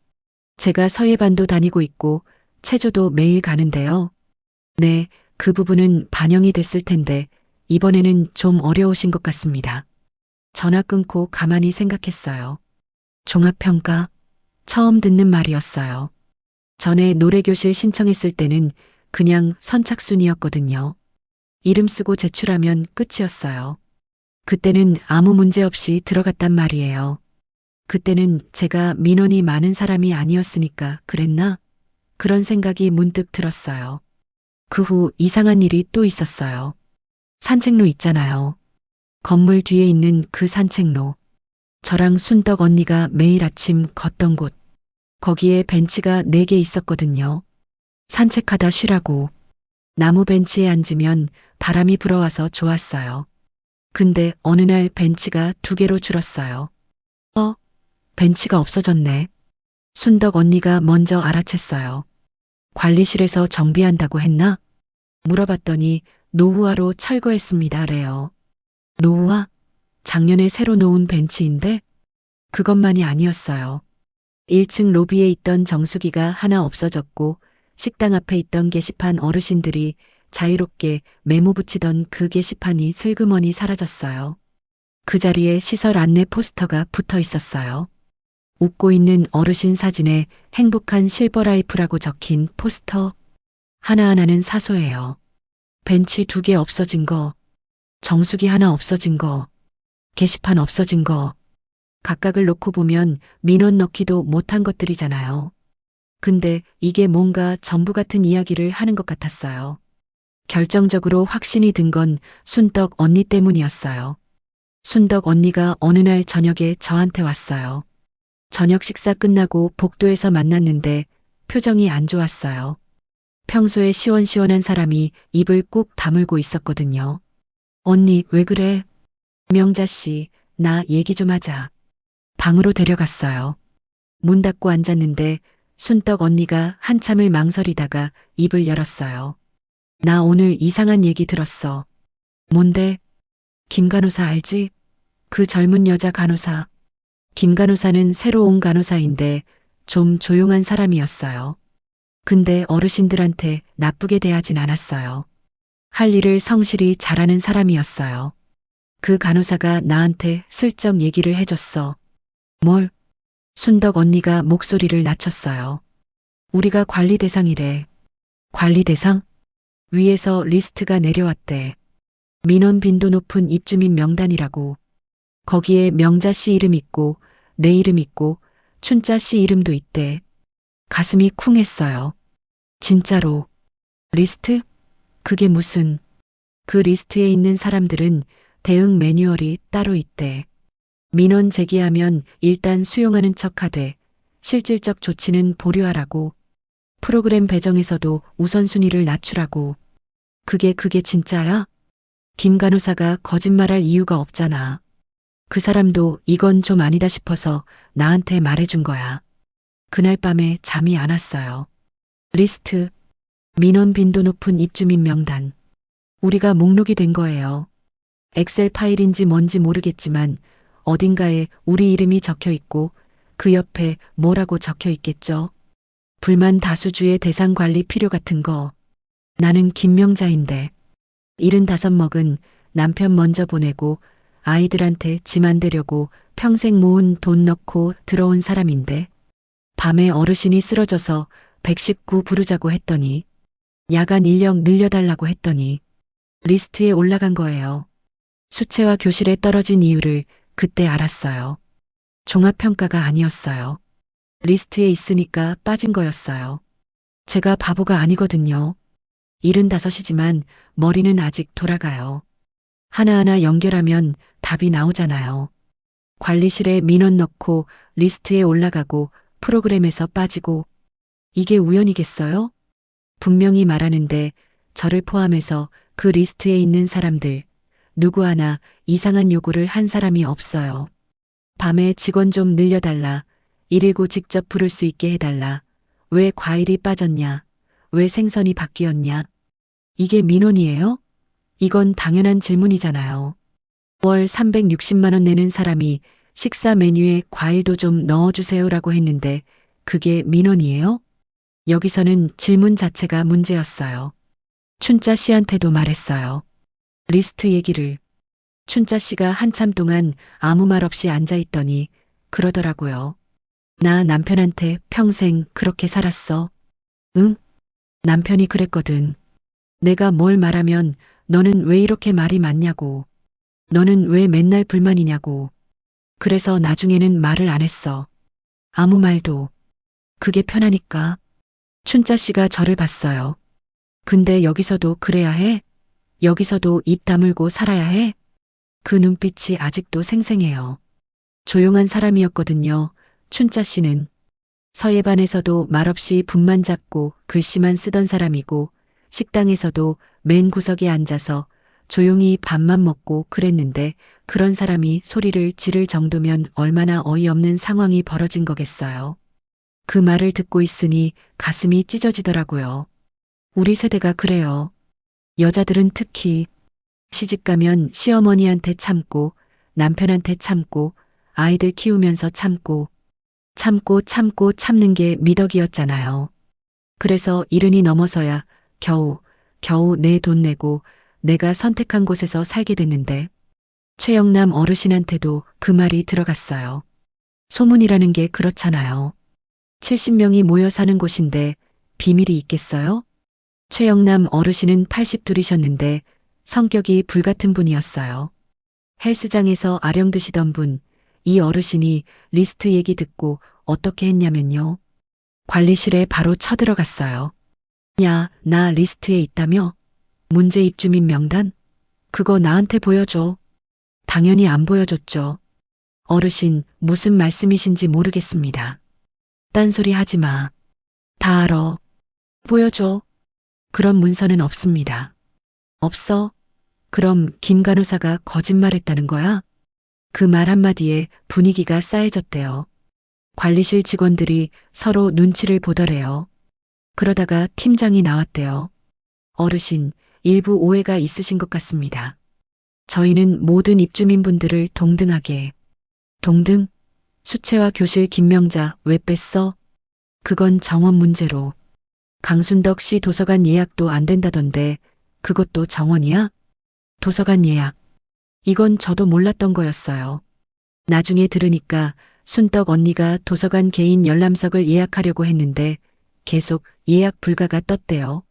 제가 서예반도 다니고 있고 체조도 매일 가는데요. 네, 그 부분은 반영이 됐을 텐데 이번에는 좀 어려우신 것 같습니다. 전화 끊고 가만히 생각했어요. 종합평가? 처음 듣는 말이었어요. 전에 노래교실 신청했을 때는 그냥 선착순이었거든요. 이름 쓰고 제출하면 끝이었어요. 그때는 아무 문제 없이 들어갔단 말이에요. 그때는 제가 민원이 많은 사람이 아니었으니까 그랬나? 그런 생각이 문득 들었어요. 그 후 이상한 일이 또 있었어요. 산책로 있잖아요. 건물 뒤에 있는 그 산책로. 저랑 순덕 언니가 매일 아침 걷던 곳. 거기에 벤치가 4개 있었거든요. 산책하다 쉬라고. 나무 벤치에 앉으면 바람이 불어와서 좋았어요. 근데 어느 날 벤치가 2개로 줄었어요. 벤치가 없어졌네. 순덕 언니가 먼저 알아챘어요. 관리실에서 정비한다고 했나? 물어봤더니 노후화로 철거했습니다. 래요. 노후화? 작년에 새로 놓은 벤치인데? 그것만이 아니었어요. 1층 로비에 있던 정수기가 하나 없어졌고 식당 앞에 있던 게시판 어르신들이 자유롭게 메모 붙이던 그 게시판이 슬그머니 사라졌어요. 그 자리에 시설 안내 포스터가 붙어 있었어요. 웃고 있는 어르신 사진에 행복한 실버라이프라고 적힌 포스터. 하나하나는 사소해요. 벤치 2개 없어진 거, 정수기 하나 없어진 거, 게시판 없어진 거. 각각을 놓고 보면 민원 넣기도 못한 것들이잖아요. 근데 이게 뭔가 전부 같은 이야기를 하는 것 같았어요. 결정적으로 확신이 든 건 순덕 언니 때문이었어요. 순덕 언니가 어느 날 저녁에 저한테 왔어요. 저녁 식사 끝나고 복도에서 만났는데 표정이 안 좋았어요. 평소에 시원시원한 사람이 입을 꾹 다물고 있었거든요. 언니, 왜 그래? 명자 씨, 나 얘기 좀 하자. 방으로 데려갔어요. 문 닫고 앉았는데 순덕 언니가 한참을 망설이다가 입을 열었어요. 나 오늘 이상한 얘기 들었어. 뭔데? 김 간호사 알지? 그 젊은 여자 간호사. 김 간호사는 새로 온 간호사인데 좀 조용한 사람이었어요. 근데 어르신들한테 나쁘게 대하진 않았어요. 할 일을 성실히 잘하는 사람이었어요. 그 간호사가 나한테 슬쩍 얘기를 해줬어. 뭘? 순덕 언니가 목소리를 낮췄어요. 우리가 관리 대상이래. 관리 대상? 위에서 리스트가 내려왔대. 민원 빈도 높은 입주민 명단이라고. 거기에 명자 씨 이름 있고 내 이름 있고 춘자 씨 이름도 있대. 가슴이 쿵했어요. 진짜로. 리스트? 그게 무슨. 그 리스트에 있는 사람들은 대응 매뉴얼이 따로 있대. 민원 제기하면 일단 수용하는 척하되 실질적 조치는 보류하라고. 프로그램 배정에서도 우선순위를 낮추라고. 그게 진짜야? 김 간호사가 거짓말할 이유가 없잖아. 그 사람도 이건 좀 아니다 싶어서 나한테 말해준 거야. 그날 밤에 잠이 안 왔어요. 리스트, 민원 빈도 높은 입주민 명단. 우리가 목록이 된 거예요. 엑셀 파일인지 뭔지 모르겠지만 어딘가에 우리 이름이 적혀 있고 그 옆에 뭐라고 적혀 있겠죠. 불만 다수주의 대상 관리 필요 같은 거. 나는 김명자인데 75 먹은 남편 먼저 보내고 아이들한테 짐 안 되려고 평생 모은 돈 넣고 들어온 사람인데 밤에 어르신이 쓰러져서 119 부르자고 했더니 야간 인력 늘려달라고 했더니 리스트에 올라간 거예요. 수채화 교실에 떨어진 이유를 그때 알았어요. 종합평가가 아니었어요. 리스트에 있으니까 빠진 거였어요. 제가 바보가 아니거든요. 75이지만 머리는 아직 돌아가요. 하나하나 연결하면 답이 나오잖아요. 관리실에 민원 넣고 리스트에 올라가고 프로그램에서 빠지고 이게 우연이겠어요? 분명히 말하는데 저를 포함해서 그 리스트에 있는 사람들 누구 하나 이상한 요구를 한 사람이 없어요. 밤에 직원 좀 늘려달라. 119 직접 부를 수 있게 해달라. 왜 과일이 빠졌냐? 왜 생선이 바뀌었냐? 이게 민원이에요? 이건 당연한 질문이잖아요. 월 360만 원 내는 사람이 식사 메뉴에 과일도 좀 넣어주세요라고 했는데 그게 민원이에요? 여기서는 질문 자체가 문제였어요. 춘자 씨한테도 말했어요. 리스트 얘기를. 춘자 씨가 한참 동안 아무 말 없이 앉아있더니 그러더라고요. 나 남편한테 평생 그렇게 살았어. 응? 남편이 그랬거든. 내가 뭘 말하면 너는 왜 이렇게 말이 많냐고. 너는 왜 맨날 불만이냐고. 그래서 나중에는 말을 안 했어. 아무 말도. 그게 편하니까. 춘자 씨가 저를 봤어요. 근데 여기서도 그래야 해? 여기서도 입 다물고 살아야 해? 그 눈빛이 아직도 생생해요. 조용한 사람이었거든요. 춘자 씨는. 서예반에서도 말없이 붓만 잡고 글씨만 쓰던 사람이고 식당에서도 맨 구석에 앉아서 조용히 밥만 먹고 그랬는데 그런 사람이 소리를 지를 정도면 얼마나 어이없는 상황이 벌어진 거겠어요. 그 말을 듣고 있으니 가슴이 찢어지더라고요. 우리 세대가 그래요. 여자들은 특히 시집가면 시어머니한테 참고 남편한테 참고 아이들 키우면서 참고 참는 게 미덕이었잖아요. 그래서 70이 넘어서야 겨우 내 돈 내고 내가 선택한 곳에서 살게 됐는데 최영남 어르신한테도 그 말이 들어갔어요. 소문이라는 게 그렇잖아요. 70명이 모여 사는 곳인데 비밀이 있겠어요? 최영남 어르신은 82이셨는데 성격이 불같은 분이었어요. 헬스장에서 아령 드시던 분, 이 어르신이 리스트 얘기 듣고 어떻게 했냐면요. 관리실에 바로 쳐들어갔어요. 야, 나 리스트에 있다며? 문제 입주민 명단? 그거 나한테 보여줘. 당연히 안 보여줬죠. 어르신, 무슨 말씀이신지 모르겠습니다. 딴소리 하지 마. 다 알아. 보여줘. 그런 문서는 없습니다. 없어? 그럼 김 간호사가 거짓말했다는 거야? 그 말 한마디에 분위기가 싸해졌대요. 관리실 직원들이 서로 눈치를 보더래요. 그러다가 팀장이 나왔대요. 어르신, 일부 오해가 있으신 것 같습니다. 저희는 모든 입주민분들을 동등하게. 동등? 수채화 교실 김명자 왜 뺐어? 그건 정원 문제로. 강순덕 씨 도서관 예약도 안 된다던데 그것도 정원이야? 도서관 예약. 이건 저도 몰랐던 거였어요. 나중에 들으니까 순떡 언니가 도서관 개인 열람석을 예약하려고 했는데 계속 예약 불가가 떴대요.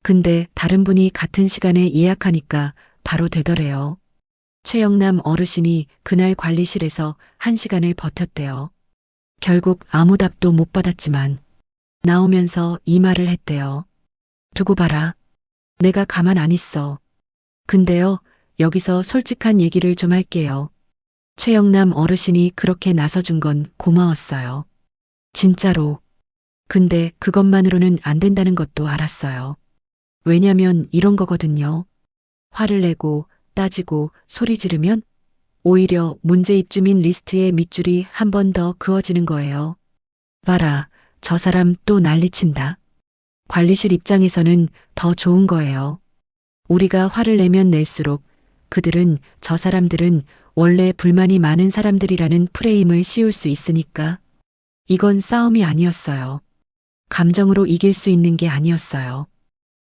근데 다른 분이 같은 시간에 예약하니까 바로 되더래요. 최영남 어르신이 그날 관리실에서 1시간을 버텼대요. 결국 아무 답도 못 받았지만 나오면서 이 말을 했대요. 두고 봐라. 내가 가만 안 있어. 근데요, 여기서 솔직한 얘기를 좀 할게요. 최영남 어르신이 그렇게 나서준 건 고마웠어요. 진짜로. 근데 그것만으로는 안 된다는 것도 알았어요. 왜냐면 이런 거거든요. 화를 내고 따지고 소리 지르면 오히려 문제 입주민 리스트의 밑줄이 한 번 더 그어지는 거예요. 봐라, 저 사람 또 난리친다. 관리실 입장에서는 더 좋은 거예요. 우리가 화를 내면 낼수록 그들은 저 사람들은 원래 불만이 많은 사람들이라는 프레임을 씌울 수 있으니까. 이건 싸움이 아니었어요. 감정으로 이길 수 있는 게 아니었어요.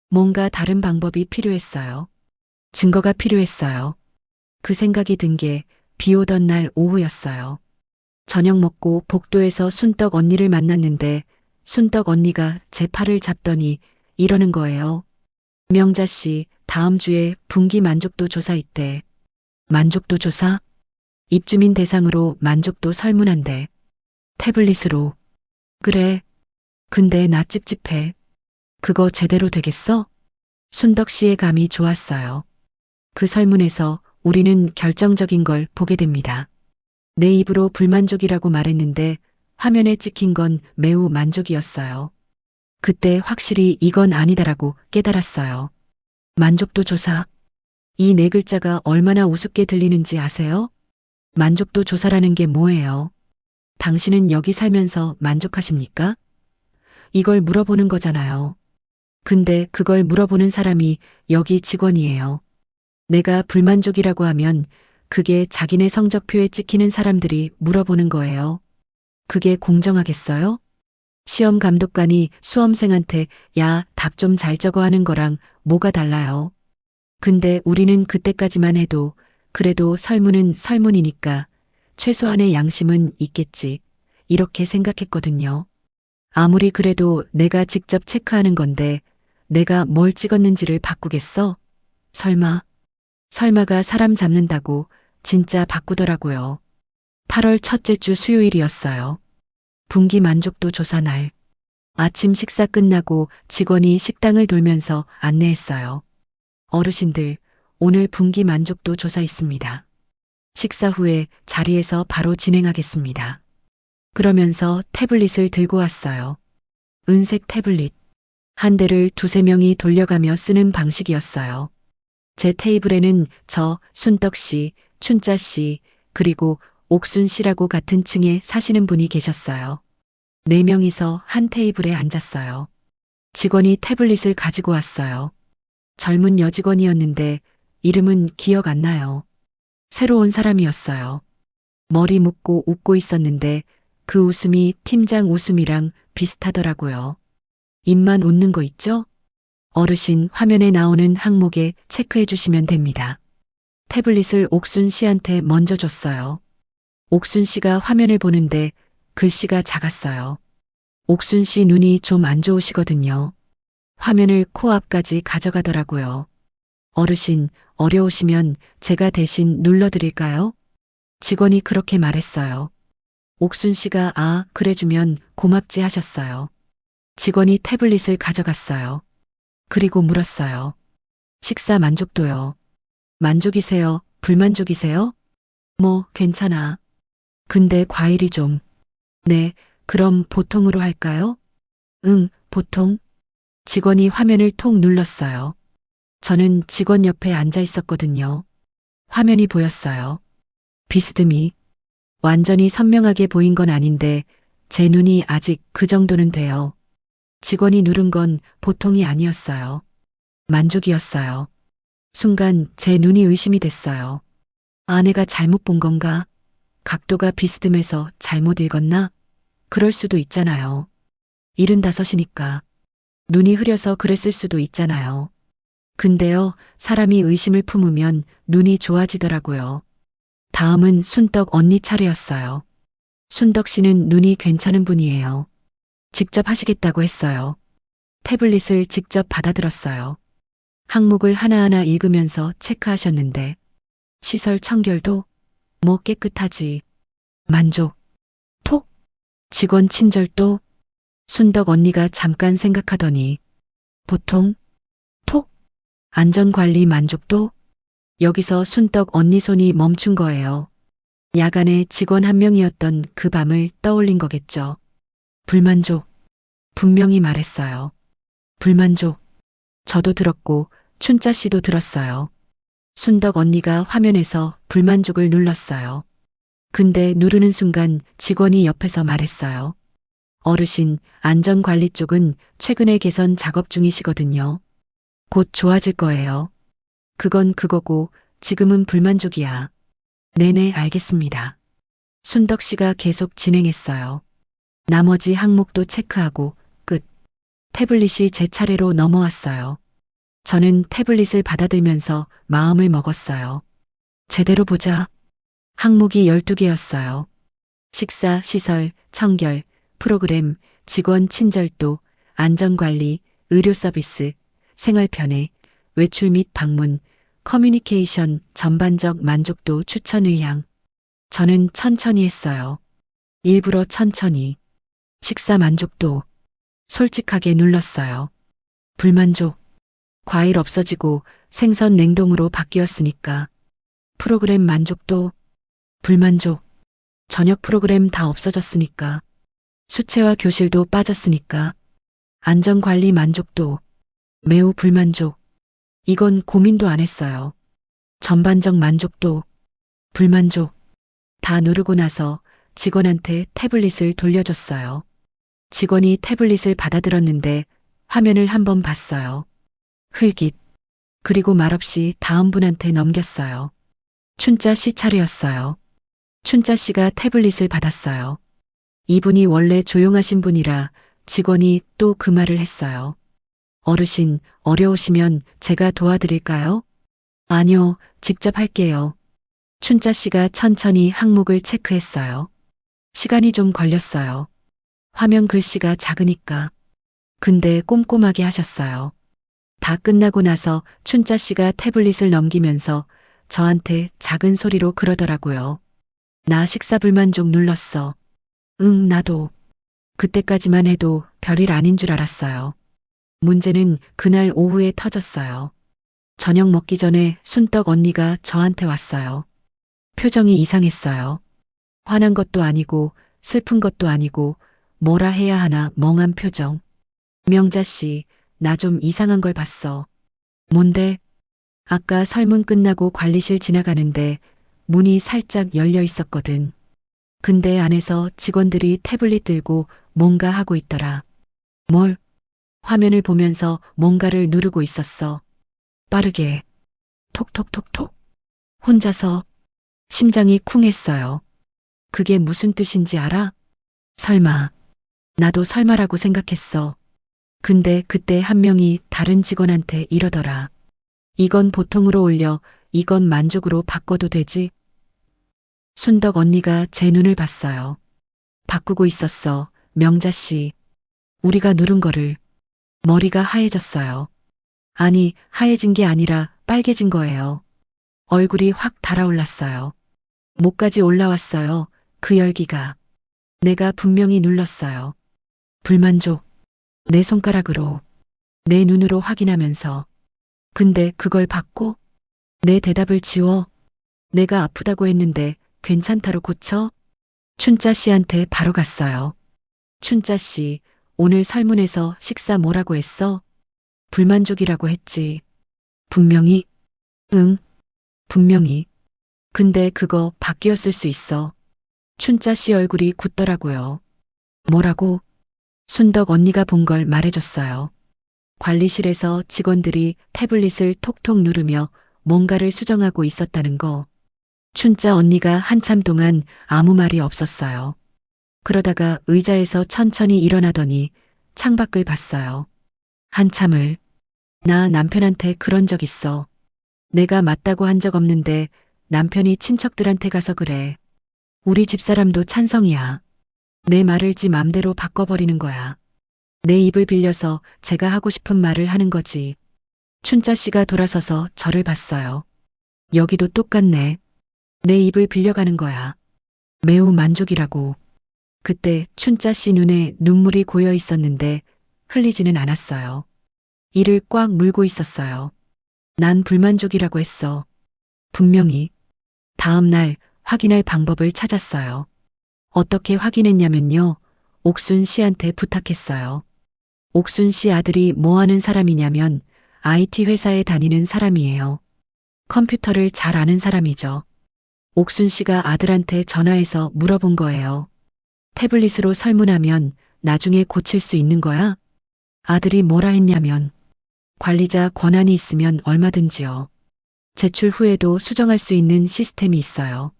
뭔가 다른 방법이 필요했어요. 증거가 필요했어요. 그 생각이 든 게 비 오던 날 오후였어요. 저녁 먹고 복도에서 순떡 언니를 만났는데 순떡 언니가 제 팔을 잡더니 이러는 거예요. 명자 씨, 다음 주에 분기 만족도 조사 있대. 만족도 조사? 입주민 대상으로 만족도 설문한대. 태블릿으로. 그래. 근데 나 찝찝해. 그거 제대로 되겠어? 순덕 씨의 감이 좋았어요. 그 설문에서 우리는 결정적인 걸 보게 됩니다. 내 입으로 불만족이라고 말했는데 화면에 찍힌 건 매우 만족이었어요. 그때 확실히 이건 아니다라고 깨달았어요. 만족도 조사. 이 네 글자가 얼마나 우습게 들리는지 아세요? 만족도 조사라는 게 뭐예요? 당신은 여기 살면서 만족하십니까? 이걸 물어보는 거잖아요. 근데 그걸 물어보는 사람이 여기 직원이에요. 내가 불만족이라고 하면 그게 자기네 성적표에 찍히는 사람들이 물어보는 거예요. 그게 공정하겠어요? 시험 감독관이 수험생한테 야, 답 좀 잘 적어 하는 거랑 뭐가 달라요? 근데 우리는 그때까지만 해도 그래도 설문은 설문이니까 최소한의 양심은 있겠지. 이렇게 생각했거든요. 아무리 그래도 내가 직접 체크하는 건데 내가 뭘 찍었는지를 바꾸겠어? 설마가 사람 잡는다고 진짜 바꾸더라고요. 8월 첫째 주 수요일이었어요. 분기 만족도 조사 날. 아침 식사 끝나고 직원이 식당을 돌면서 안내했어요. 어르신들, 오늘 분기 만족도 조사 있습니다. 식사 후에 자리에서 바로 진행하겠습니다. 그러면서 태블릿을 들고 왔어요. 은색 태블릿. 한 대를 두세 명이 돌려가며 쓰는 방식이었어요. 제 테이블에는 저, 순떡 씨, 춘자 씨, 그리고 옥순 씨라고 같은 층에 사시는 분이 계셨어요. 네 명이서 한 테이블에 앉았어요. 직원이 태블릿을 가지고 왔어요. 젊은 여직원이었는데 이름은 기억 안 나요. 새로운 사람이었어요. 머리 묶고 웃고 있었는데 그 웃음이 팀장 웃음이랑 비슷하더라고요. 입만 웃는 거 있죠? 어르신 화면에 나오는 항목에 체크해 주시면 됩니다. 태블릿을 옥순 씨한테 먼저 줬어요. 옥순 씨가 화면을 보는데 글씨가 작았어요. 옥순 씨 눈이 좀 안 좋으시거든요. 화면을 코앞까지 가져가더라고요. 어르신, 어려우시면 제가 대신 눌러드릴까요? 직원이 그렇게 말했어요. 옥순 씨가 그래주면 고맙지 하셨어요. 직원이 태블릿을 가져갔어요. 그리고 물었어요. 식사 만족도요. 만족이세요? 불만족이세요? 뭐, 괜찮아. 근데 과일이 좀. 네, 그럼 보통으로 할까요? 응, 보통. 직원이 화면을 톡 눌렀어요. 저는 직원 옆에 앉아 있었거든요. 화면이 보였어요. 비스듬히. 완전히 선명하게 보인 건 아닌데 제 눈이 아직 그 정도는 돼요. 직원이 누른 건 보통이 아니었어요. 만족이었어요. 순간 제 눈이 의심이 됐어요. 내가 잘못 본 건가? 각도가 비스듬해서 잘못 읽었나? 그럴 수도 있잖아요. 75이니까. 눈이 흐려서 그랬을 수도 있잖아요. 근데요, 사람이 의심을 품으면 눈이 좋아지더라고요. 다음은 순떡 언니 차례였어요. 순덕 씨는 눈이 괜찮은 분이에요. 직접 하시겠다고 했어요. 태블릿을 직접 받아들었어요. 항목을 하나하나 읽으면서 체크하셨는데 시설 청결도 뭐 깨끗하지. 만족. 톡. 직원 친절도. 순덕 언니가 잠깐 생각하더니 보통. 톡. 안전관리 만족도. 여기서 순떡 언니 손이 멈춘 거예요. 야간에 직원 한 명이었던 그 밤을 떠올린 거겠죠. 불만족. 분명히 말했어요. 불만족. 저도 들었고 춘자 씨도 들었어요. 순덕 언니가 화면에서 불만족을 눌렀어요. 근데 누르는 순간 직원이 옆에서 말했어요. 어르신, 안전관리 쪽은 최근에 개선 작업 중이시거든요. 곧 좋아질 거예요. 그건 그거고 지금은 불만족이야. 네네, 알겠습니다. 순덕 씨가 계속 진행했어요. 나머지 항목도 체크하고 끝. 태블릿이 제 차례로 넘어왔어요. 저는 태블릿을 받아들면서 마음을 먹었어요. 제대로 보자. 항목이 12개였어요. 식사, 시설, 청결, 프로그램, 직원 친절도, 안전관리, 의료 서비스, 생활 편의, 외출 및 방문, 커뮤니케이션, 전반적 만족도 추천 의향. 저는 천천히 했어요. 일부러 천천히. 식사 만족도 솔직하게 눌렀어요. 불만족. 과일 없어지고 생선 냉동으로 바뀌었으니까. 프로그램 만족도 불만족. 저녁 프로그램 다 없어졌으니까. 수채화 교실도 빠졌으니까. 안전관리 만족도 매우 불만족. 이건 고민도 안 했어요. 전반적 만족도 불만족. 다 누르고 나서 직원한테 태블릿을 돌려줬어요. 직원이 태블릿을 받아들었는데 화면을 한번 봤어요. 흘깃. 그리고 말없이 다음 분한테 넘겼어요. 춘자 씨 차례였어요. 춘자 씨가 태블릿을 받았어요. 이분이 원래 조용하신 분이라 직원이 또 그 말을 했어요. 어르신, 어려우시면 제가 도와드릴까요? 아니요, 직접 할게요. 춘자 씨가 천천히 항목을 체크했어요. 시간이 좀 걸렸어요. 화면 글씨가 작으니까. 근데 꼼꼼하게 하셨어요. 다 끝나고 나서 춘자 씨가 태블릿을 넘기면서 저한테 작은 소리로 그러더라고요. 나 식사 불만족 눌렀어. 응, 나도. 그때까지만 해도 별일 아닌 줄 알았어요. 문제는 그날 오후에 터졌어요. 저녁 먹기 전에 순떡 언니가 저한테 왔어요. 표정이 이상했어요. 화난 것도 아니고 슬픈 것도 아니고 뭐라 해야 하나 멍한 표정. 명자 씨, 나 좀 이상한 걸 봤어. 뭔데? 아까 설문 끝나고 관리실 지나가는데 문이 살짝 열려 있었거든. 근데 안에서 직원들이 태블릿 들고 뭔가 하고 있더라. 뭘? 화면을 보면서 뭔가를 누르고 있었어. 빠르게. 톡톡톡톡. 혼자서. 심장이 쿵 했어요. 그게 무슨 뜻인지 알아? 설마. 나도 설마라고 생각했어. 근데 그때 한 명이 다른 직원한테 이러더라. 이건 보통으로 올려, 이건 만족으로 바꿔도 되지? 순덕 언니가 제 눈을 봤어요. 바꾸고 있었어, 명자 씨. 우리가 누른 거를. 머리가 하얘졌어요. 아니, 하얘진 게 아니라 빨개진 거예요. 얼굴이 확 달아올랐어요. 목까지 올라왔어요. 그 열기가. 내가 분명히 눌렀어요. 불만족. 내 손가락으로. 내 눈으로 확인하면서. 근데 그걸 받고 내 대답을 지워. 내가 아프다고 했는데 괜찮다로 고쳐? 춘자 씨한테 바로 갔어요. 춘자 씨, 오늘 설문에서 식사 뭐라고 했어? 불만족이라고 했지. 분명히. 응, 분명히. 근데 그거 바뀌었을 수 있어. 춘자 씨 얼굴이 굳더라고요. 뭐라고? 순덕 언니가 본 걸 말해줬어요. 관리실에서 직원들이 태블릿을 톡톡 누르며 뭔가를 수정하고 있었다는 거. 춘자 언니가 한참 동안 아무 말이 없었어요. 그러다가 의자에서 천천히 일어나더니 창밖을 봤어요. 한참을. 나 남편한테 그런 적 있어. 내가 맞다고 한 적 없는데 남편이 친척들한테 가서 그래. 우리 집사람도 찬성이야. 내 말을 지 맘대로 바꿔버리는 거야. 내 입을 빌려서 제가 하고 싶은 말을 하는 거지. 춘자 씨가 돌아서서 저를 봤어요. 여기도 똑같네. 내 입을 빌려가는 거야. 매우 만족이라고. 그때 춘자 씨 눈에 눈물이 고여 있었는데 흘리지는 않았어요. 이를 꽉 물고 있었어요. 난 불만족이라고 했어. 분명히. 다음 날 확인할 방법을 찾았어요. 어떻게 확인했냐면요. 옥순 씨한테 부탁했어요. 옥순 씨 아들이 뭐 하는 사람이냐면 IT 회사에 다니는 사람이에요. 컴퓨터를 잘 아는 사람이죠. 옥순 씨가 아들한테 전화해서 물어본 거예요. 태블릿으로 설문하면 나중에 고칠 수 있는 거야? 아들이 뭐라 했냐면 관리자 권한이 있으면 얼마든지요. 제출 후에도 수정할 수 있는 시스템이 있어요.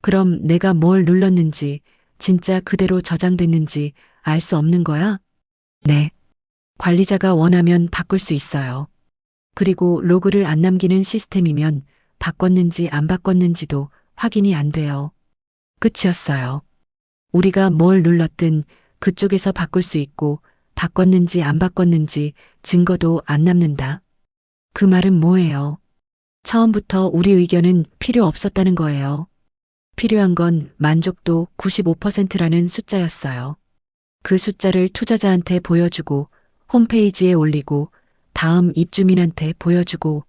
그럼 내가 뭘 눌렀는지 진짜 그대로 저장됐는지 알 수 없는 거야? 네. 관리자가 원하면 바꿀 수 있어요. 그리고 로그를 안 남기는 시스템이면 바꿨는지 안 바꿨는지도 확인이 안 돼요. 끝이었어요. 우리가 뭘 눌렀든 그쪽에서 바꿀 수 있고 바꿨는지 안 바꿨는지 증거도 안 남는다. 그 말은 뭐예요? 처음부터 우리 의견은 필요 없었다는 거예요. 필요한 건 만족도 95%라는 숫자였어요. 그 숫자를 투자자한테 보여주고 홈페이지에 올리고 다음 입주민한테 보여주고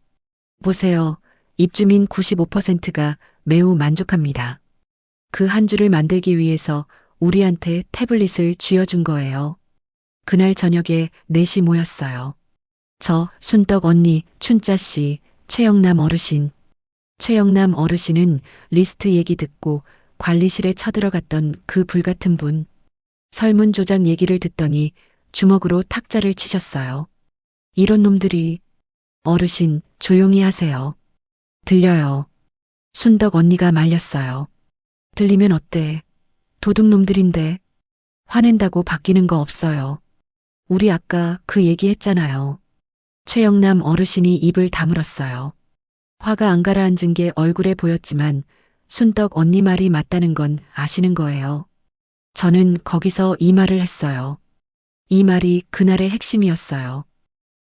보세요. 입주민 95%가 매우 만족합니다. 그 한 줄을 만들기 위해서 우리한테 태블릿을 쥐어준 거예요. 그날 저녁에 넷이 모였어요. 저, 순떡 언니, 춘자 씨, 최영남 어르신. 최영남 어르신은 리스트 얘기 듣고 관리실에 쳐들어갔던 그 불같은 분. 설문조작 얘기를 듣더니 주먹으로 탁자를 치셨어요. 이런 놈들이. 어르신, 조용히 하세요. 들려요. 순덕 언니가 말렸어요. 들리면 어때? 도둑놈들인데. 화낸다고 바뀌는 거 없어요. 우리 아까 그 얘기 했잖아요. 최영남 어르신이 입을 다물었어요. 화가 안 가라앉은 게 얼굴에 보였지만 순덕 언니 말이 맞다는 건 아시는 거예요. 저는 거기서 이 말을 했어요. 이 말이 그날의 핵심이었어요.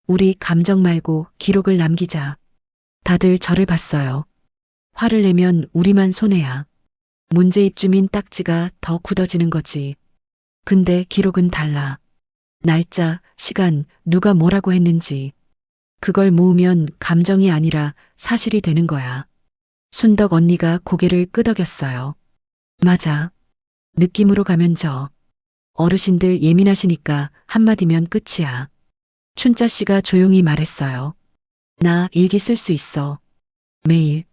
우리 감정 말고 기록을 남기자. 다들 저를 봤어요. 화를 내면 우리만 손해야. 문제 입주민 딱지가 더 굳어지는 거지. 근데 기록은 달라. 날짜, 시간, 누가 뭐라고 했는지. 그걸 모으면 감정이 아니라 사실이 되는 거야. 순덕 언니가 고개를 끄덕였어요. 맞아. 느낌으로 가면 져. 어르신들 예민하시니까 한마디면 끝이야. 춘자 씨가 조용히 말했어요. 나 일기 쓸 수 있어. 매일.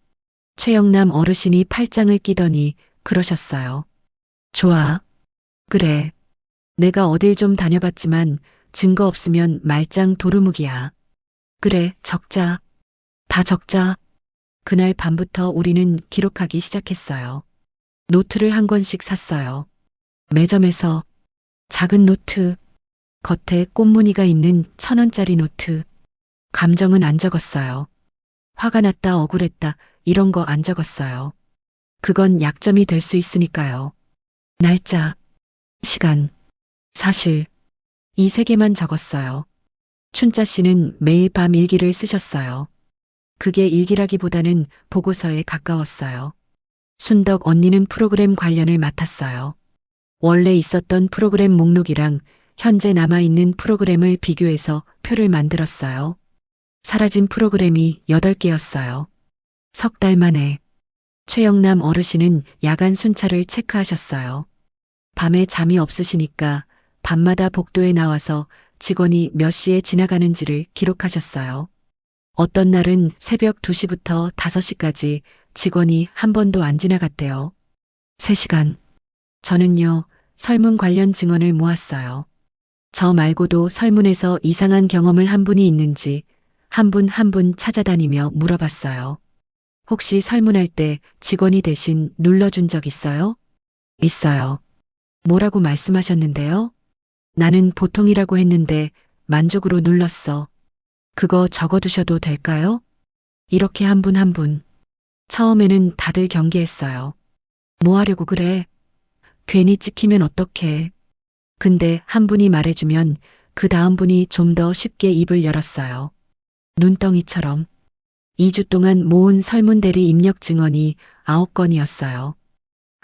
최영남 어르신이 팔짱을 끼더니 그러셨어요. 좋아. 그래. 내가 어딜 좀 다녀봤지만 증거 없으면 말짱 도루묵이야. 그래, 적자. 다 적자. 그날 밤부터 우리는 기록하기 시작했어요. 노트를 한 권씩 샀어요. 매점에서 작은 노트, 겉에 꽃무늬가 있는 1,000원짜리 노트. 감정은 안 적었어요. 화가 났다, 억울했다, 이런 거 안 적었어요. 그건 약점이 될 수 있으니까요. 날짜, 시간, 사실. 이 세 개만 적었어요. 춘자 씨는 매일 밤 일기를 쓰셨어요. 그게 일기라기보다는 보고서에 가까웠어요. 순덕 언니는 프로그램 관련을 맡았어요. 원래 있었던 프로그램 목록이랑 현재 남아있는 프로그램을 비교해서 표를 만들었어요. 사라진 프로그램이 8개였어요. 석 달 만에. 최영남 어르신은 야간 순찰을 체크하셨어요. 밤에 잠이 없으시니까 밤마다 복도에 나와서 직원이 몇 시에 지나가는지를 기록하셨어요. 어떤 날은 새벽 2시부터 5시까지 직원이 한 번도 안 지나갔대요. 3시간. 저는요, 설문 관련 증언을 모았어요. 저 말고도 설문에서 이상한 경험을 한 분이 있는지 한 분 한 분 찾아다니며 물어봤어요. 혹시 설문할 때 직원이 대신 눌러준 적 있어요? 있어요. 뭐라고 말씀하셨는데요? 나는 보통이라고 했는데 만족으로 눌렀어. 그거 적어두셔도 될까요? 이렇게 한 분 한 분. 처음에는 다들 경계했어요. 뭐 하려고 그래? 괜히 찍히면 어떡해. 근데 한 분이 말해주면 그 다음 분이 좀 더 쉽게 입을 열었어요. 눈덩이처럼. 2주 동안 모은 설문대리 입력 증언이 9건이었어요.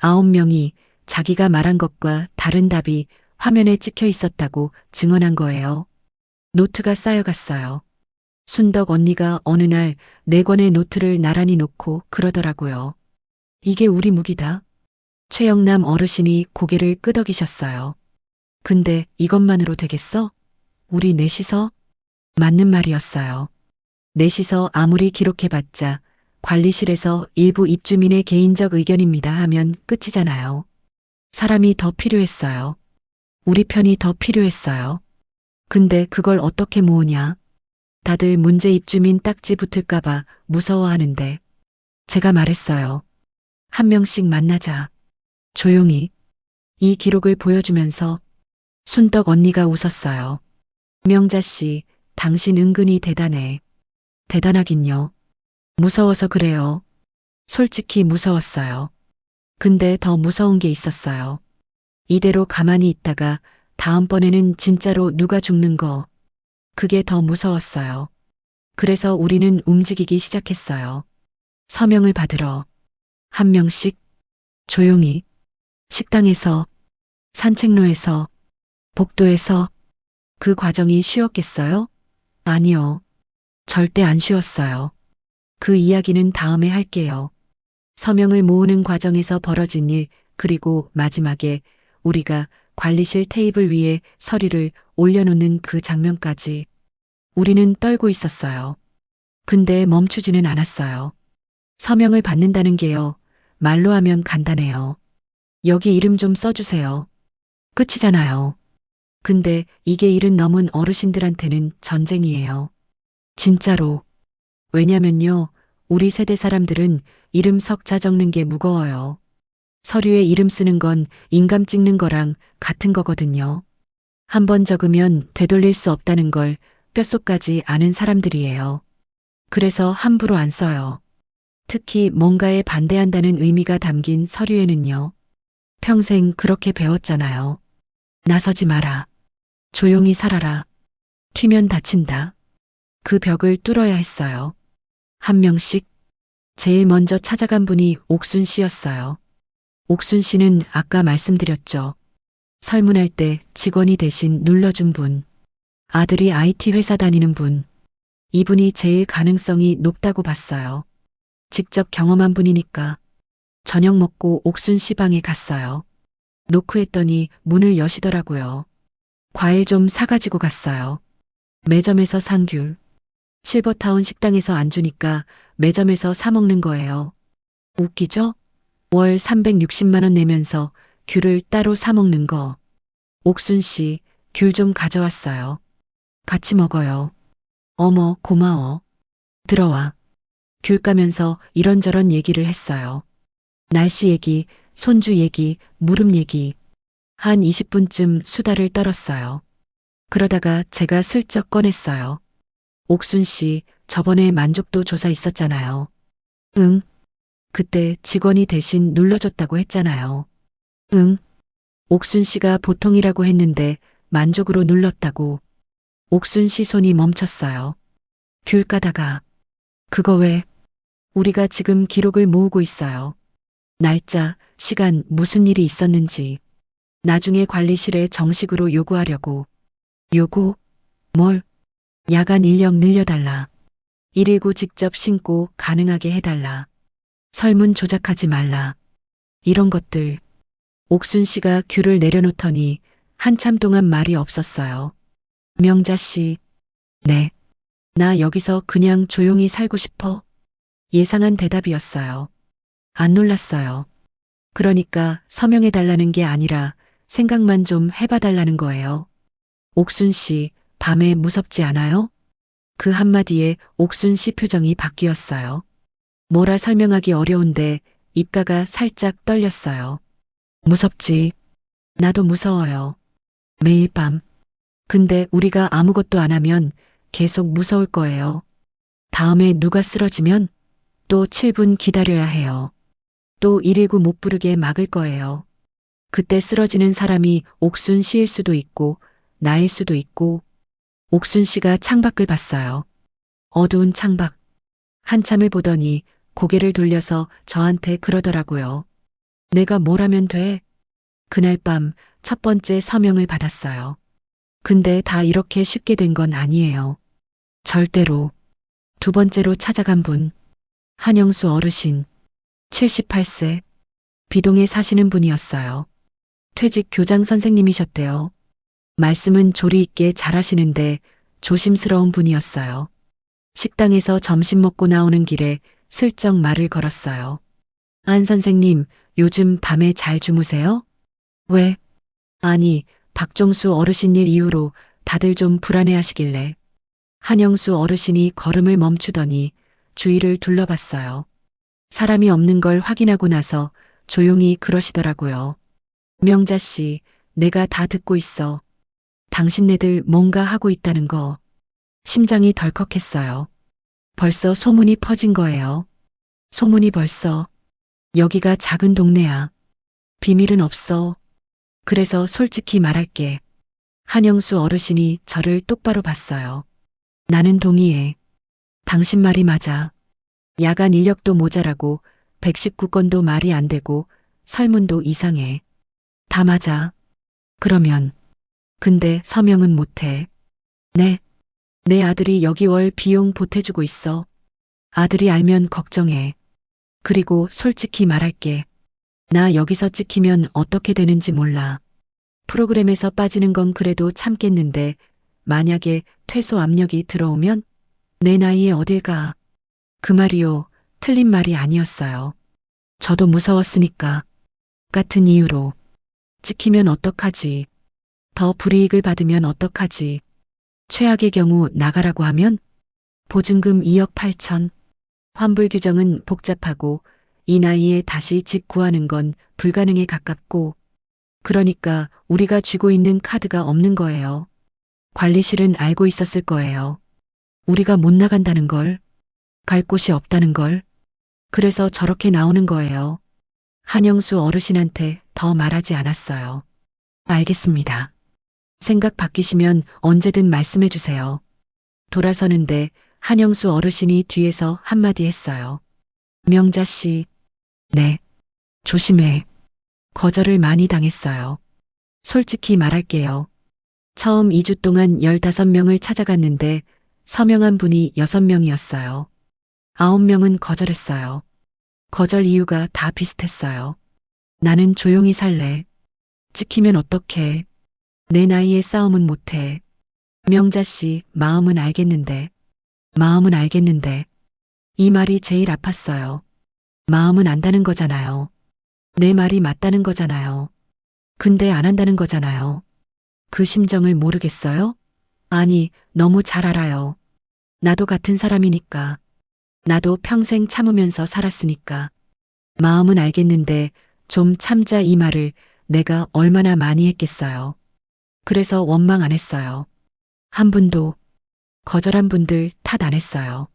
9명이 자기가 말한 것과 다른 답이 화면에 찍혀 있었다고 증언한 거예요. 노트가 쌓여갔어요. 순덕 언니가 어느 날 4권의 노트를 나란히 놓고 그러더라고요. 이게 우리 무기다. 최영남 어르신이 고개를 끄덕이셨어요. 근데 이것만으로 되겠어? 우리 넷이서? 맞는 말이었어요. 넷이서 아무리 기록해봤자 관리실에서 일부 입주민의 개인적 의견입니다 하면 끝이잖아요. 사람이 더 필요했어요. 우리 편이 더 필요했어요. 근데 그걸 어떻게 모으냐? 다들 문제 입주민 딱지 붙을까봐 무서워하는데. 제가 말했어요. 한 명씩 만나자. 조용히. 이 기록을 보여주면서 순덕 언니가 웃었어요. 명자 씨, 당신 은근히 대단해. 대단하긴요. 무서워서 그래요. 솔직히 무서웠어요. 근데 더 무서운 게 있었어요. 이대로 가만히 있다가 다음번에는 진짜로 누가 죽는 거. 그게 더 무서웠어요. 그래서 우리는 움직이기 시작했어요. 서명을 받으러. 한 명씩. 조용히. 식당에서. 산책로에서. 복도에서 그 과정이 쉬웠겠어요? 아니요. 절대 안 쉬웠어요. 그 이야기는 다음에 할게요. 서명을 모으는 과정에서 벌어진 일, 그리고 마지막에 우리가 관리실 테이블 위에 서류를 올려놓는 그 장면까지. 우리는 떨고 있었어요. 근데 멈추지는 않았어요. 서명을 받는다는 게요. 말로 하면 간단해요. 여기 이름 좀 써주세요. 끝이잖아요. 근데 이게 일은 넘은 어르신들한테는 전쟁이에요. 진짜로. 왜냐면요. 우리 세대 사람들은 이름 석자 적는 게 무거워요. 서류에 이름 쓰는 건 인감 찍는 거랑 같은 거거든요. 한 번 적으면 되돌릴 수 없다는 걸 뼛속까지 아는 사람들이에요. 그래서 함부로 안 써요. 특히 뭔가에 반대한다는 의미가 담긴 서류에는요. 평생 그렇게 배웠잖아요. 나서지 마라. 조용히 살아라. 튀면 다친다. 그 벽을 뚫어야 했어요. 한 명씩. 제일 먼저 찾아간 분이 옥순 씨였어요. 옥순 씨는 아까 말씀드렸죠. 설문할 때 직원이 대신 눌러준 분. 아들이 IT 회사 다니는 분. 이분이 제일 가능성이 높다고 봤어요. 직접 경험한 분이니까. 저녁 먹고 옥순 씨 방에 갔어요. 노크했더니 문을 여시더라고요. 과일 좀 사가지고 갔어요. 매점에서 산 귤. 실버타운 식당에서 안 주니까 매점에서 사 먹는 거예요. 웃기죠? 월 360만 원 내면서 귤을 따로 사 먹는 거. 옥순 씨, 귤 좀 가져왔어요. 같이 먹어요. 어머, 고마워. 들어와. 귤 까면서 이런저런 얘기를 했어요. 날씨 얘기, 손주 얘기, 무릎 얘기. 한 20분쯤 수다를 떨었어요. 그러다가 제가 슬쩍 꺼냈어요. 옥순 씨, 저번에 만족도 조사 있었잖아요. 응. 그때 직원이 대신 눌러줬다고 했잖아요. 응. 옥순 씨가 보통이라고 했는데 만족으로 눌렀다고. 옥순 씨 손이 멈췄어요. 귤 까다가. 그거 왜? 우리가 지금 기록을 모으고 있어요. 날짜, 시간, 무슨 일이 있었는지. 나중에 관리실에 정식으로 요구하려고. 요구? 뭘? 야간 인력 늘려달라. 119 직접 신고 가능하게 해달라. 설문 조작하지 말라. 이런 것들. 옥순 씨가 귤을 내려놓더니 한참 동안 말이 없었어요. 명자 씨. 네. 나 여기서 그냥 조용히 살고 싶어. 예상한 대답이었어요. 안 놀랐어요. 그러니까 서명해달라는 게 아니라 생각만 좀 해봐달라는 거예요. 옥순 씨, 밤에 무섭지 않아요? 그 한마디에 옥순 씨 표정이 바뀌었어요. 뭐라 설명하기 어려운데 입가가 살짝 떨렸어요. 무섭지. 나도 무서워요. 매일 밤. 근데 우리가 아무것도 안 하면 계속 무서울 거예요. 다음에 누가 쓰러지면 또 7분 기다려야 해요. 또 119 못 부르게 막을 거예요. 그때 쓰러지는 사람이 옥순 씨일 수도 있고 나일 수도 있고. 옥순 씨가 창밖을 봤어요. 어두운 창밖. 한참을 보더니 고개를 돌려서 저한테 그러더라고요. 내가 뭘 하면 돼? 그날 밤 첫 번째 서명을 받았어요. 근데 다 이렇게 쉽게 된 건 아니에요. 절대로. 두 번째로 찾아간 분. 한영수 어르신. 78세. 비동에 사시는 분이었어요. 퇴직 교장 선생님이셨대요. 말씀은 조리 있게 잘하시는데 조심스러운 분이었어요. 식당에서 점심 먹고 나오는 길에 슬쩍 말을 걸었어요. 안 선생님, 요즘 밤에 잘 주무세요? 왜? 아니, 박종수 어르신 일 이후로 다들 좀 불안해하시길래. 한영수 어르신이 걸음을 멈추더니 주위를 둘러봤어요. 사람이 없는 걸 확인하고 나서 조용히 그러시더라고요. 명자 씨, 내가 다 듣고 있어. 당신네들 뭔가 하고 있다는 거. 심장이 덜컥했어요. 벌써 소문이 퍼진 거예요. 소문이 벌써. 여기가 작은 동네야. 비밀은 없어. 그래서 솔직히 말할게. 한영수 어르신이 저를 똑바로 봤어요. 나는 동의해. 당신 말이 맞아. 야간 인력도 모자라고 119건도 말이 안 되고 설문도 이상해. 다 맞아. 그러면 근데 서명은 못해. 네. 내 아들이 여기 월 비용 보태주고 있어. 아들이 알면 걱정해. 그리고 솔직히 말할게. 나 여기서 찍히면 어떻게 되는지 몰라. 프로그램에서 빠지는 건 그래도 참겠는데 만약에 퇴소 압력이 들어오면 내 나이에 어딜 가. 그 말이요. 틀린 말이 아니었어요. 저도 무서웠으니까. 같은 이유로. 찍히면 어떡하지. 더 불이익을 받으면 어떡하지. 최악의 경우 나가라고 하면 보증금 2억 8천. 환불 규정은 복잡하고 이 나이에 다시 집 구하는 건 불가능에 가깝고 그러니까 우리가 쥐고 있는 카드가 없는 거예요. 관리실은 알고 있었을 거예요. 우리가 못 나간다는 걸, 갈 곳이 없다는 걸. 그래서 저렇게 나오는 거예요. 한영수 어르신한테 더 말하지 않았어요. 알겠습니다. 생각 바뀌시면 언제든 말씀해 주세요. 돌아서는데 한영수 어르신이 뒤에서 한마디 했어요. 명자 씨. 네. 조심해. 거절을 많이 당했어요. 솔직히 말할게요. 처음 2주 동안 15명을 찾아갔는데 서명한 분이 6명이었어요. 9명은 거절했어요. 거절 이유가 다 비슷했어요. 나는 조용히 살래. 찍히면 어떡해. 내 나이에 싸움은 못해. 명자 씨, 마음은 알겠는데. 마음은 알겠는데. 이 말이 제일 아팠어요. 마음은 안다는 거잖아요. 내 말이 맞다는 거잖아요. 근데 안 한다는 거잖아요. 그 심정을 모르겠어요? 아니, 너무 잘 알아요. 나도 같은 사람이니까. 나도 평생 참으면서 살았으니까. 마음은 알겠는데 좀 참자 이 말을 내가 얼마나 많이 했겠어요. 그래서 원망 안 했어요. 한 분도 거절한 분들 탓 안 했어요.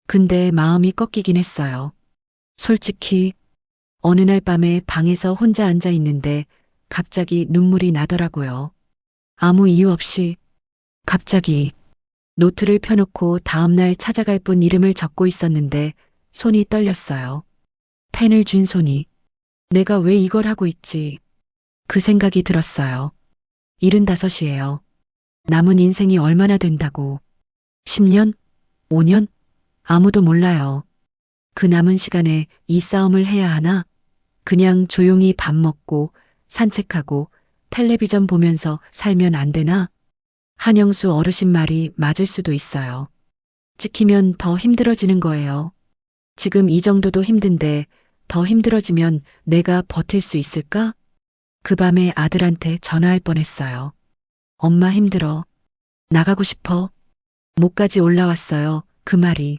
근데 마음이 꺾이긴 했어요. 솔직히 어느 날 밤에 방에서 혼자 앉아 있는데 갑자기 눈물이 나더라고요. 아무 이유 없이 갑자기 노트를 펴놓고 다음날 찾아갈 분 이름을 적고 있었는데 손이 떨렸어요. 펜을 쥔 손이. 내가 왜 이걸 하고 있지? 그 생각이 들었어요. 75이에요. 남은 인생이 얼마나 된다고. 10년? 5년? 아무도 몰라요. 그 남은 시간에 이 싸움을 해야 하나? 그냥 조용히 밥 먹고 산책하고 텔레비전 보면서 살면 안 되나? 한영수 어르신 말이 맞을 수도 있어요. 찍히면 더 힘들어지는 거예요. 지금 이 정도도 힘든데 더 힘들어지면 내가 버틸 수 있을까? 그 밤에 아들한테 전화할 뻔했어요. 엄마 힘들어. 나가고 싶어. 목까지 올라왔어요. 그 말이.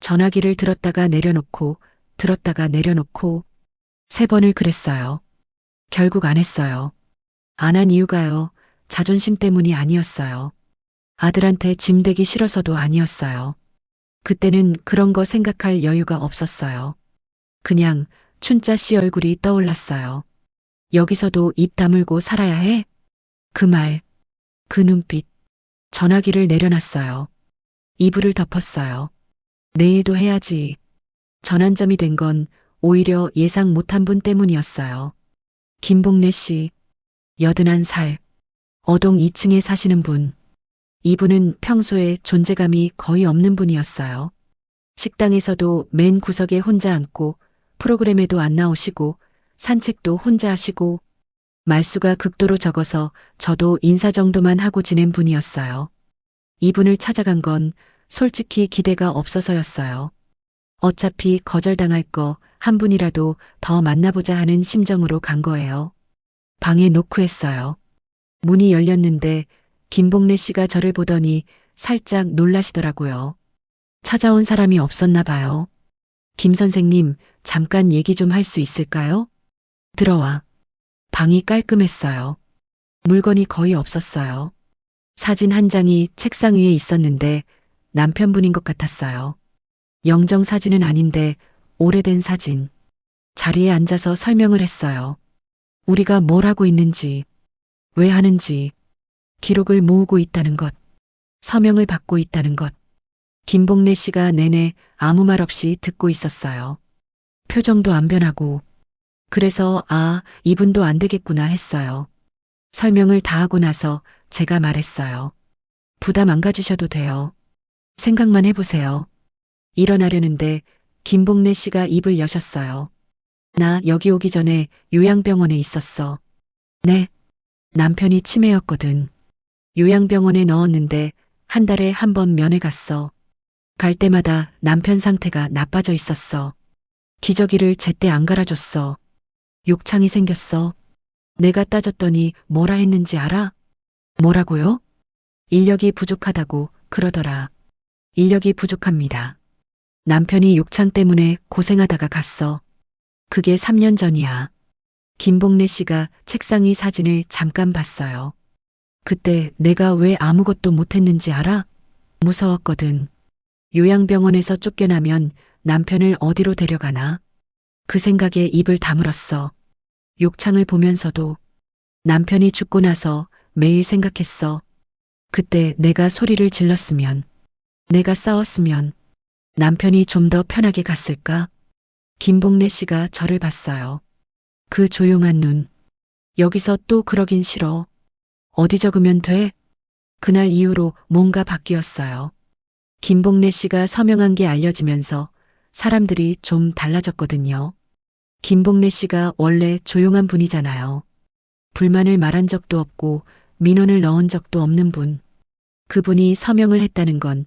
전화기를 들었다가 내려놓고 들었다가 내려놓고 3번을 그랬어요. 결국 안 했어요. 안 한 이유가요. 자존심 때문이 아니었어요. 아들한테 짐 되기 싫어서도 아니었어요. 그때는 그런 거 생각할 여유가 없었어요. 그냥 춘자 씨 얼굴이 떠올랐어요. 여기서도 입 다물고 살아야 해? 그 말, 그 눈빛. 전화기를 내려놨어요. 이불을 덮었어요. 내일도 해야지. 전환점이 된 건 오히려 예상 못한 분 때문이었어요. 김복래 씨, 81살, 어동 2층에 사시는 분. 이분은 평소에 존재감이 거의 없는 분이었어요. 식당에서도 맨 구석에 혼자 앉고 프로그램에도 안 나오시고 산책도 혼자 하시고 말수가 극도로 적어서 저도 인사 정도만 하고 지낸 분이었어요. 이분을 찾아간 건 솔직히 기대가 없어서였어요. 어차피 거절당할 거 한 분이라도 더 만나보자 하는 심정으로 간 거예요. 방에 노크했어요. 문이 열렸는데 김복래 씨가 저를 보더니 살짝 놀라시더라고요. 찾아온 사람이 없었나 봐요. 김 선생님, 잠깐 얘기 좀 할 수 있을까요? 들어와. 방이 깔끔했어요. 물건이 거의 없었어요. 사진 한 장이 책상 위에 있었는데 남편분인 것 같았어요. 영정 사진은 아닌데 오래된 사진. 자리에 앉아서 설명을 했어요. 우리가 뭘 하고 있는지, 왜 하는지, 기록을 모으고 있다는 것, 서명을 받고 있다는 것. 김복래 씨가 내내 아무 말 없이 듣고 있었어요. 표정도 안 변하고. 그래서 이분도 안 되겠구나 했어요. 설명을 다 하고 나서 제가 말했어요. 부담 안 가지셔도 돼요. 생각만 해보세요. 일어나려는데 김복래 씨가 입을 여셨어요. 나 여기 오기 전에 요양병원에 있었어. 네. 남편이 치매였거든. 요양병원에 넣었는데 한 달에 한 번 면회 갔어. 갈 때마다 남편 상태가 나빠져 있었어. 기저귀를 제때 안 갈아줬어. 욕창이 생겼어. 내가 따졌더니 뭐라 했는지 알아? 뭐라고요? 인력이 부족하다고 그러더라. 인력이 부족합니다. 남편이 욕창 때문에 고생하다가 갔어. 그게 3년 전이야. 김복래 씨가 책상 위 사진을 잠깐 봤어요. 그때 내가 왜 아무것도 못했는지 알아? 무서웠거든. 요양병원에서 쫓겨나면 남편을 어디로 데려가나? 그 생각에 입을 다물었어. 욕창을 보면서도 남편이 죽고 나서 매일 생각했어. 그때 내가 소리를 질렀으면, 내가 싸웠으면 남편이 좀 더 편하게 갔을까? 김복래 씨가 저를 봤어요. 그 조용한 눈. 여기서 또 그러긴 싫어. 어디 적으면 돼? 그날 이후로 뭔가 바뀌었어요. 김복래 씨가 서명한 게 알려지면서 사람들이 좀 달라졌거든요. 김복래 씨가 원래 조용한 분이잖아요. 불만을 말한 적도 없고 민원을 넣은 적도 없는 분. 그분이 서명을 했다는 건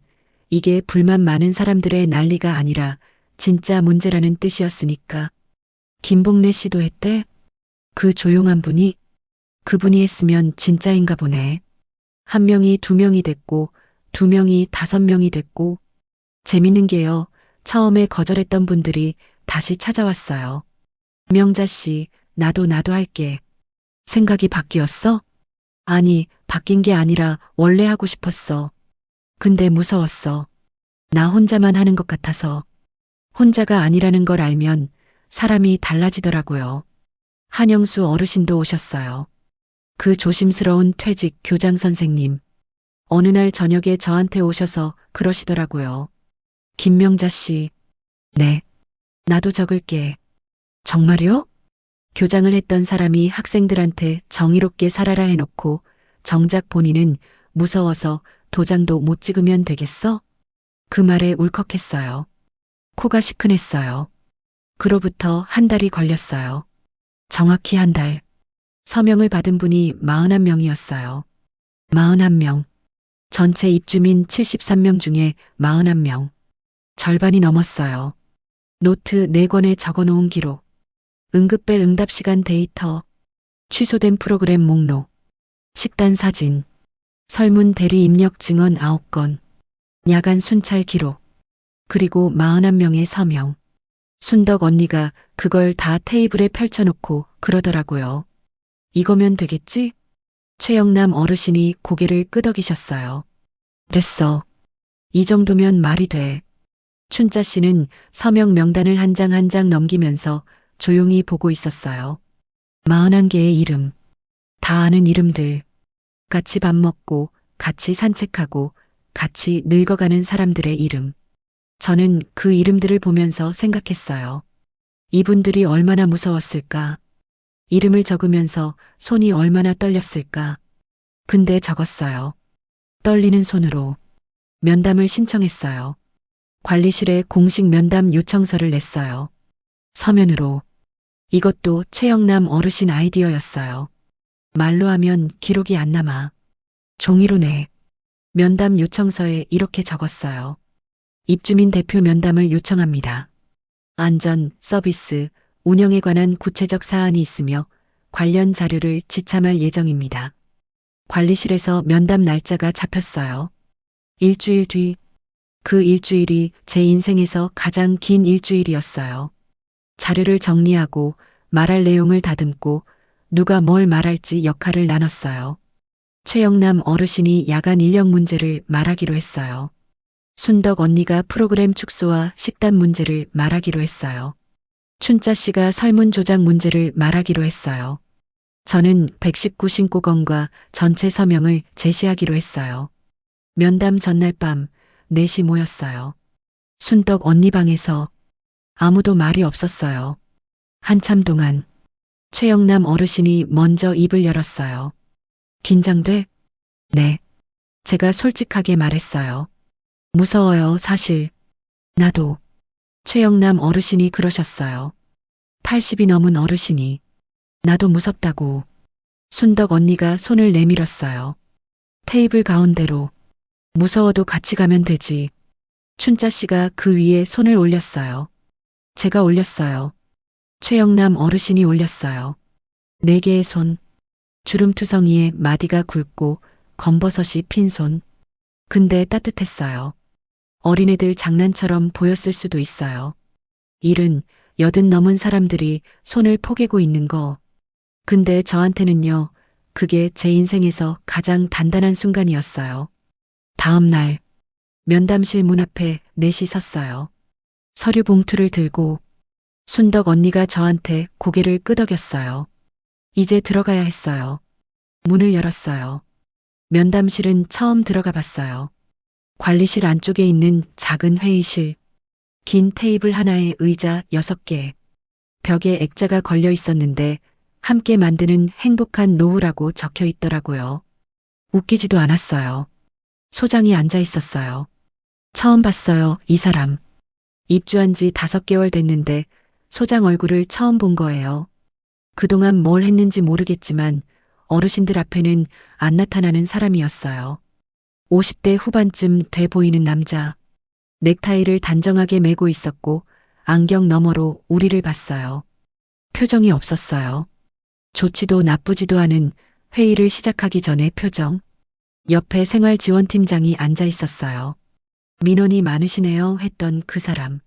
이게 불만 많은 사람들의 난리가 아니라 진짜 문제라는 뜻이었으니까. 김복래 씨도 했대? 그 조용한 분이? 그분이 했으면 진짜인가 보네. 한 명이 2명이 됐고 2명이 5명이 됐고 재밌는 게요. 처음에 거절했던 분들이 다시 찾아왔어요. 명자 씨, 나도 할게. 생각이 바뀌었어? 아니, 바뀐 게 아니라 원래 하고 싶었어. 근데 무서웠어. 나 혼자만 하는 것 같아서. 혼자가 아니라는 걸 알면 사람이 달라지더라고요. 한영수 어르신도 오셨어요. 그 조심스러운 퇴직 교장 선생님. 어느 날 저녁에 저한테 오셔서 그러시더라고요. 김명자 씨. 네. 나도 적을게. 정말요? 교장을 했던 사람이 학생들한테 정의롭게 살아라 해놓고 정작 본인은 무서워서 도장도 못 찍으면 되겠어? 그 말에 울컥했어요. 코가 시큰했어요. 그로부터 한 달이 걸렸어요. 정확히 한 달. 서명을 받은 분이 41명이었어요. 41명. 전체 입주민 73명 중에 41명. 절반이 넘었어요. 노트 4권에 적어놓은 기록. 응급벨 응답시간 데이터. 취소된 프로그램 목록. 식단 사진. 설문 대리 입력 증언 9건. 야간 순찰 기록. 그리고 41명의 서명. 순덕 언니가 그걸 다 테이블에 펼쳐놓고 그러더라고요. 이거면 되겠지? 최영남 어르신이 고개를 끄덕이셨어요. 됐어. 이 정도면 말이 돼. 춘자 씨는 서명 명단을 한 장 한 장 넘기면서 조용히 보고 있었어요. 41개의 이름. 다 아는 이름들. 같이 밥 먹고, 같이 산책하고, 같이 늙어가는 사람들의 이름. 저는 그 이름들을 보면서 생각했어요. 이분들이 얼마나 무서웠을까? 이름을 적으면서 손이 얼마나 떨렸을까? 근데 적었어요. 떨리는 손으로. 면담을 신청했어요. 관리실에 공식 면담 요청서를 냈어요. 서면으로. 이것도 최영남 어르신 아이디어였어요. 말로 하면 기록이 안 남아. 종이로 내. 면담 요청서에 이렇게 적었어요. 입주민 대표 면담을 요청합니다. 안전, 서비스, 운영에 관한 구체적 사안이 있으며 관련 자료를 지참할 예정입니다. 관리실에서 면담 날짜가 잡혔어요. 일주일 뒤. 그 일주일이 제 인생에서 가장 긴 일주일이었어요. 자료를 정리하고 말할 내용을 다듬고 누가 뭘 말할지 역할을 나눴어요. 최영남 어르신이 야간 인력 문제를 말하기로 했어요. 순덕 언니가 프로그램 축소와 식단 문제를 말하기로 했어요. 춘자 씨가 설문 조작 문제를 말하기로 했어요. 저는 119 신고건과 전체 서명을 제시하기로 했어요. 면담 전날 밤 4시 모였어요. 순덕 언니 방에서 아무도 말이 없었어요. 한참 동안 최영남 어르신이 먼저 입을 열었어요. 긴장돼? 네. 제가 솔직하게 말했어요. 무서워요, 사실. 나도. 최영남 어르신이 그러셨어요. 80이 넘은 어르신이. 나도 무섭다고. 순덕 언니가 손을 내밀었어요. 테이블 가운데로. 무서워도 같이 가면 되지. 춘자 씨가 그 위에 손을 올렸어요. 제가 올렸어요. 최영남 어르신이 올렸어요. 네 개의 손. 주름투성이에 마디가 굵고 검버섯이 핀 손. 근데 따뜻했어요. 어린애들 장난처럼 보였을 수도 있어요. 70, 80 넘은 사람들이 손을 포개고 있는 거. 근데 저한테는요, 그게 제 인생에서 가장 단단한 순간이었어요. 다음 날, 면담실 문 앞에 넷이 섰어요. 서류 봉투를 들고 순덕 언니가 저한테 고개를 끄덕였어요. 이제 들어가야 했어요. 문을 열었어요. 면담실은 처음 들어가 봤어요. 관리실 안쪽에 있는 작은 회의실, 긴 테이블 하나에 의자 6개, 벽에 액자가 걸려 있었는데 함께 만드는 행복한 노후라고 적혀 있더라고요. 웃기지도 않았어요. 소장이 앉아 있었어요. 처음 봤어요, 이 사람. 입주한 지 5개월 됐는데 소장 얼굴을 처음 본 거예요. 그동안 뭘 했는지 모르겠지만 어르신들 앞에는 안 나타나는 사람이었어요. 50대 후반쯤 돼 보이는 남자. 넥타이를 단정하게 매고 있었고 안경 너머로 우리를 봤어요. 표정이 없었어요. 좋지도 나쁘지도 않은 회의를 시작하기 전에 표정. 옆에 생활지원팀장이 앉아 있었어요. 민원이 많으시네요 했던 그 사람.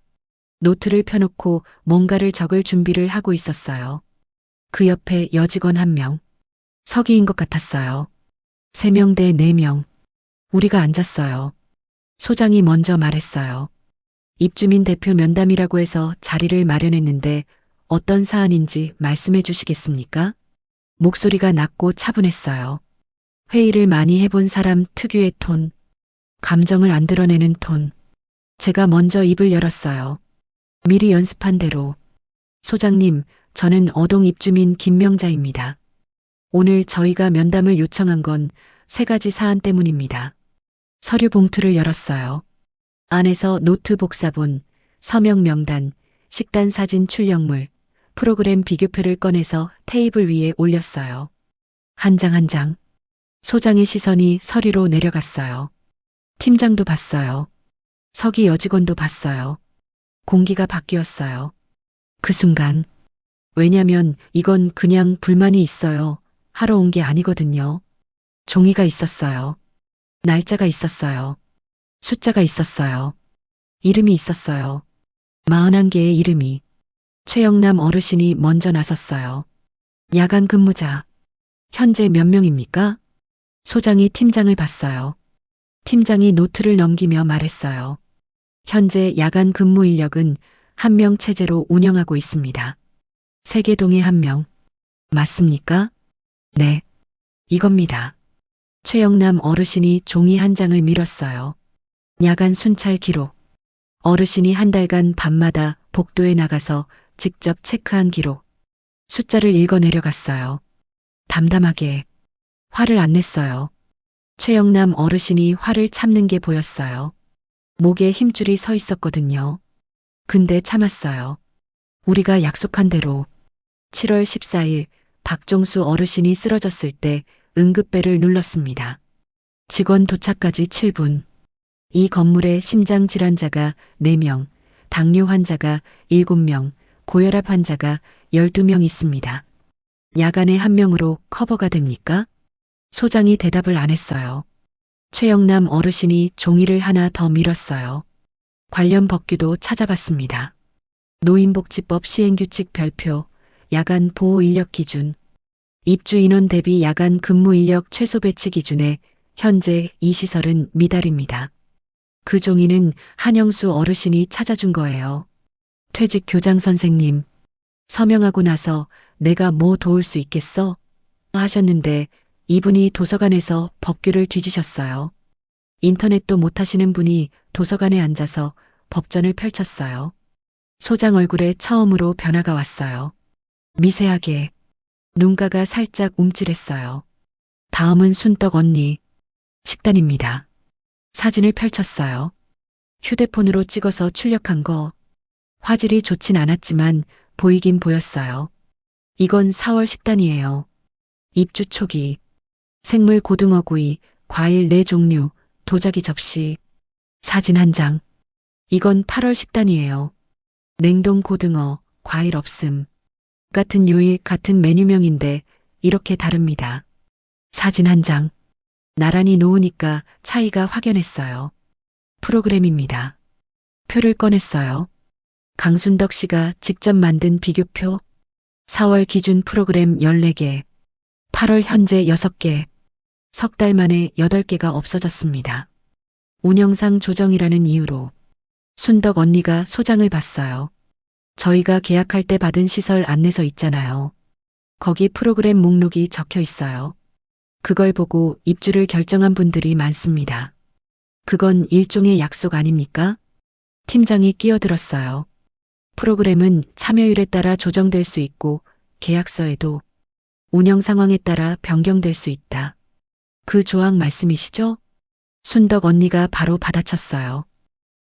노트를 펴놓고 뭔가를 적을 준비를 하고 있었어요. 그 옆에 여직원 1명. 서기인 것 같았어요. 3명 대 4명. 우리가 앉았어요. 소장이 먼저 말했어요. 입주민 대표 면담이라고 해서 자리를 마련했는데 어떤 사안인지 말씀해 주시겠습니까? 목소리가 낮고 차분했어요. 회의를 많이 해본 사람 특유의 톤. 감정을 안 드러내는 톤. 제가 먼저 입을 열었어요. 미리 연습한 대로. 소장님, 저는 어동 입주민 김명자입니다. 오늘 저희가 면담을 요청한 건 3가지 사안 때문입니다. 서류 봉투를 열었어요. 안에서 노트 복사본, 서명 명단, 식단 사진 출력물, 프로그램 비교표를 꺼내서 테이블 위에 올렸어요. 한 장 한 장. 소장의 시선이 서류로 내려갔어요. 팀장도 봤어요. 서기 여직원도 봤어요. 공기가 바뀌었어요. 그 순간. 왜냐면 이건 그냥 불만이 있어요. 하러 온 게 아니거든요. 종이가 있었어요. 날짜가 있었어요. 숫자가 있었어요. 이름이 있었어요. 41개의 이름이. 최영남 어르신이 먼저 나섰어요. 야간 근무자. 현재 몇 명입니까? 소장이 팀장을 봤어요. 팀장이 노트를 넘기며 말했어요. 현재 야간 근무 인력은 1명 체제로 운영하고 있습니다. 세계동에 1명. 맞습니까? 네. 이겁니다. 최영남 어르신이 종이 한 장을 밀었어요. 야간 순찰 기록. 어르신이 한 달간 밤마다 복도에 나가서 직접 체크한 기록. 숫자를 읽어 내려갔어요. 담담하게. 화를 안 냈어요. 최영남 어르신이 화를 참는 게 보였어요. 목에 힘줄이 서 있었거든요. 근데 참았어요. 우리가 약속한 대로. 7월 14일 박종수 어르신이 쓰러졌을 때 응급벨을 눌렀습니다. 직원 도착까지 7분. 이 건물에 심장 질환자가 4명, 당뇨 환자가 7명, 고혈압 환자가 12명 있습니다. 야간에 1명으로 커버가 됩니까? 소장이 대답을 안 했어요. 최영남 어르신이 종이를 하나 더 밀었어요. 관련 법규도 찾아봤습니다. 노인복지법 시행규칙 별표, 야간 보호 인력 기준, 입주 인원 대비 야간 근무 인력 최소 배치 기준에 현재 이 시설은 미달입니다. 그 종이는 한영수 어르신이 찾아준 거예요. 퇴직 교장 선생님, 서명하고 나서 내가 뭐 도울 수 있겠어? 하셨는데 이분이 도서관에서 법규를 뒤지셨어요. 인터넷도 못 하시는 분이 도서관에 앉아서 법전을 펼쳤어요. 소장 얼굴에 처음으로 변화가 왔어요. 미세하게. 눈가가 살짝 움찔했어요. 다음은 순떡 언니 식단입니다. 사진을 펼쳤어요. 휴대폰으로 찍어서 출력한 거. 화질이 좋진 않았지만 보이긴 보였어요. 이건 4월 식단이에요. 입주 초기. 생물 고등어구이, 과일 4종류, 도자기 접시. 사진 한 장. 이건 8월 식단이에요. 냉동 고등어, 과일 없음. 같은 요일 같은 메뉴명인데 이렇게 다릅니다. 사진 한 장. 나란히 놓으니까 차이가 확연했어요. 프로그램입니다. 표를 꺼냈어요. 강순덕 씨가 직접 만든 비교표. 4월 기준 프로그램 14개. 8월 현재 6개. 석 달 만에 8개가 없어졌습니다. 운영상 조정이라는 이유로. 순덕 언니가 소장을 봤어요. 저희가 계약할 때 받은 시설 안내서 있잖아요. 거기 프로그램 목록이 적혀 있어요. 그걸 보고 입주를 결정한 분들이 많습니다. 그건 일종의 약속 아닙니까? 팀장이 끼어들었어요. 프로그램은 참여율에 따라 조정될 수 있고 계약서에도 운영 상황에 따라 변경될 수 있다. 그 조항 말씀이시죠? 순덕 언니가 바로 받아쳤어요.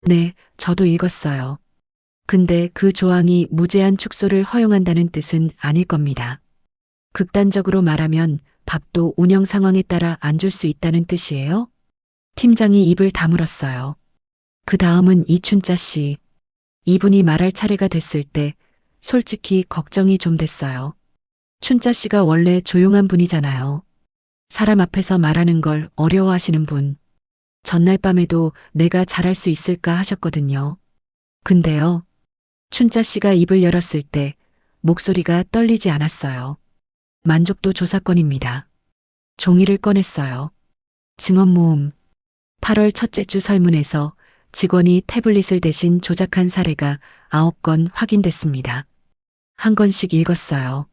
네, 저도 읽었어요. 근데 그 조항이 무제한 축소를 허용한다는 뜻은 아닐 겁니다. 극단적으로 말하면 밥도 운영 상황에 따라 안 줄 수 있다는 뜻이에요? 팀장이 입을 다물었어요. 그 다음은 이춘자 씨. 이분이 말할 차례가 됐을 때 솔직히 걱정이 좀 됐어요. 춘자 씨가 원래 조용한 분이잖아요. 사람 앞에서 말하는 걸 어려워하시는 분. 전날 밤에도 내가 잘할 수 있을까 하셨거든요. 근데요. 춘자 씨가 입을 열었을 때 목소리가 떨리지 않았어요. 만족도 조사건입니다. 종이를 꺼냈어요. 증언 모음. 8월 첫째 주 설문에서 직원이 태블릿을 대신 조작한 사례가 9건 확인됐습니다. 한 건씩 읽었어요.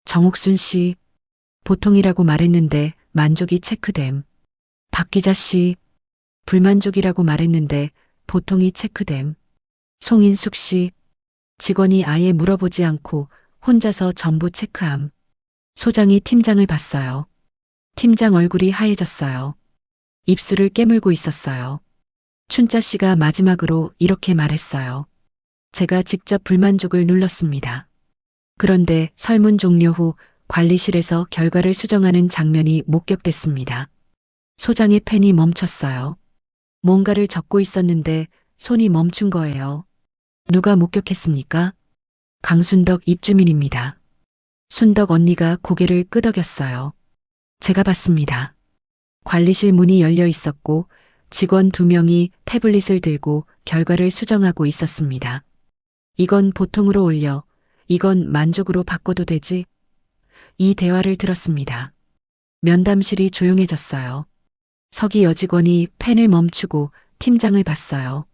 정옥순 씨, 보통이라고 말했는데 만족이 체크됨. 박 기자 씨, 불만족이라고 말했는데 보통이 체크됨. 송인숙 씨, 직원이 아예 물어보지 않고 혼자서 전부 체크함. 소장이 팀장을 봤어요. 팀장 얼굴이 하얘졌어요. 입술을 깨물고 있었어요. 춘자 씨가 마지막으로 이렇게 말했어요. 제가 직접 불만족을 눌렀습니다. 그런데 설문 종료 후 관리실에서 결과를 수정하는 장면이 목격됐습니다. 소장의 펜이 멈췄어요. 뭔가를 적고 있었는데 손이 멈춘 거예요. 누가 목격했습니까? 강순덕 입주민입니다. 순덕 언니가 고개를 끄덕였어요. 제가 봤습니다. 관리실 문이 열려 있었고 직원 2명이 태블릿을 들고 결과를 수정하고 있었습니다. 이건 보통으로 올려, 이건 만족으로 바꿔도 되지? 이 대화를 들었습니다. 면담실이 조용해졌어요. 서기 여직원이 펜을 멈추고 팀장을 봤어요.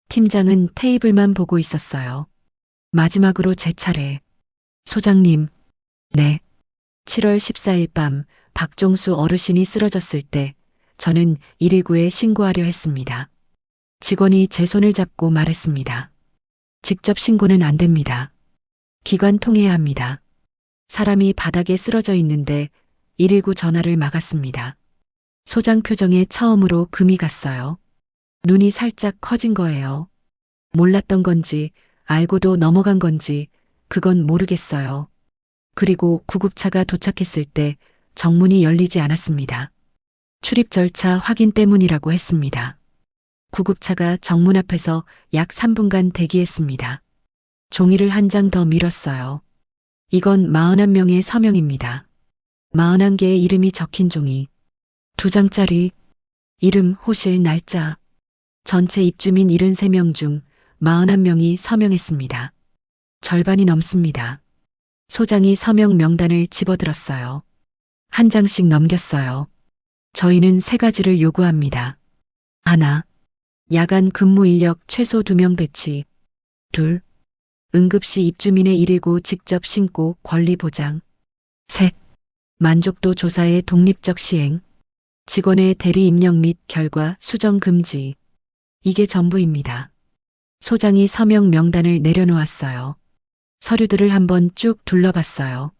팀장은 테이블만 보고 있었어요. 마지막으로 제 차례. 소장님. 네. 7월 14일 밤 박종수 어르신이 쓰러졌을 때 저는 119에 신고하려 했습니다. 직원이 제 손을 잡고 말했습니다. 직접 신고는 안 됩니다. 기관 통해야 합니다. 사람이 바닥에 쓰러져 있는데 119 전화를 막았습니다. 소장 표정에 처음으로 금이 갔어요. 눈이 살짝 커진 거예요. 몰랐던 건지 알고도 넘어간 건지 그건 모르겠어요. 그리고 구급차가 도착했을 때 정문이 열리지 않았습니다. 출입 절차 확인 때문이라고 했습니다. 구급차가 정문 앞에서 약 3분간 대기했습니다. 종이를 한 장 더 밀었어요. 이건 41명의 서명입니다. 41개의 이름이 적힌 종이. 2장짜리. 이름, 호실, 날짜. 전체 입주민 73명 중 41명이 서명했습니다. 절반이 넘습니다. 소장이 서명 명단을 집어들었어요. 한 장씩 넘겼어요. 저희는 3가지를 요구합니다. 하나, 야간 근무 인력 최소 2명 배치. 둘, 응급시 입주민의 119 직접 신고 권리 보장. 셋, 만족도 조사의 독립적 시행. 직원의 대리 입력 및 결과 수정 금지. 이게 전부입니다. 소장이 서명 명단을 내려놓았어요. 서류들을 한번 쭉 둘러봤어요.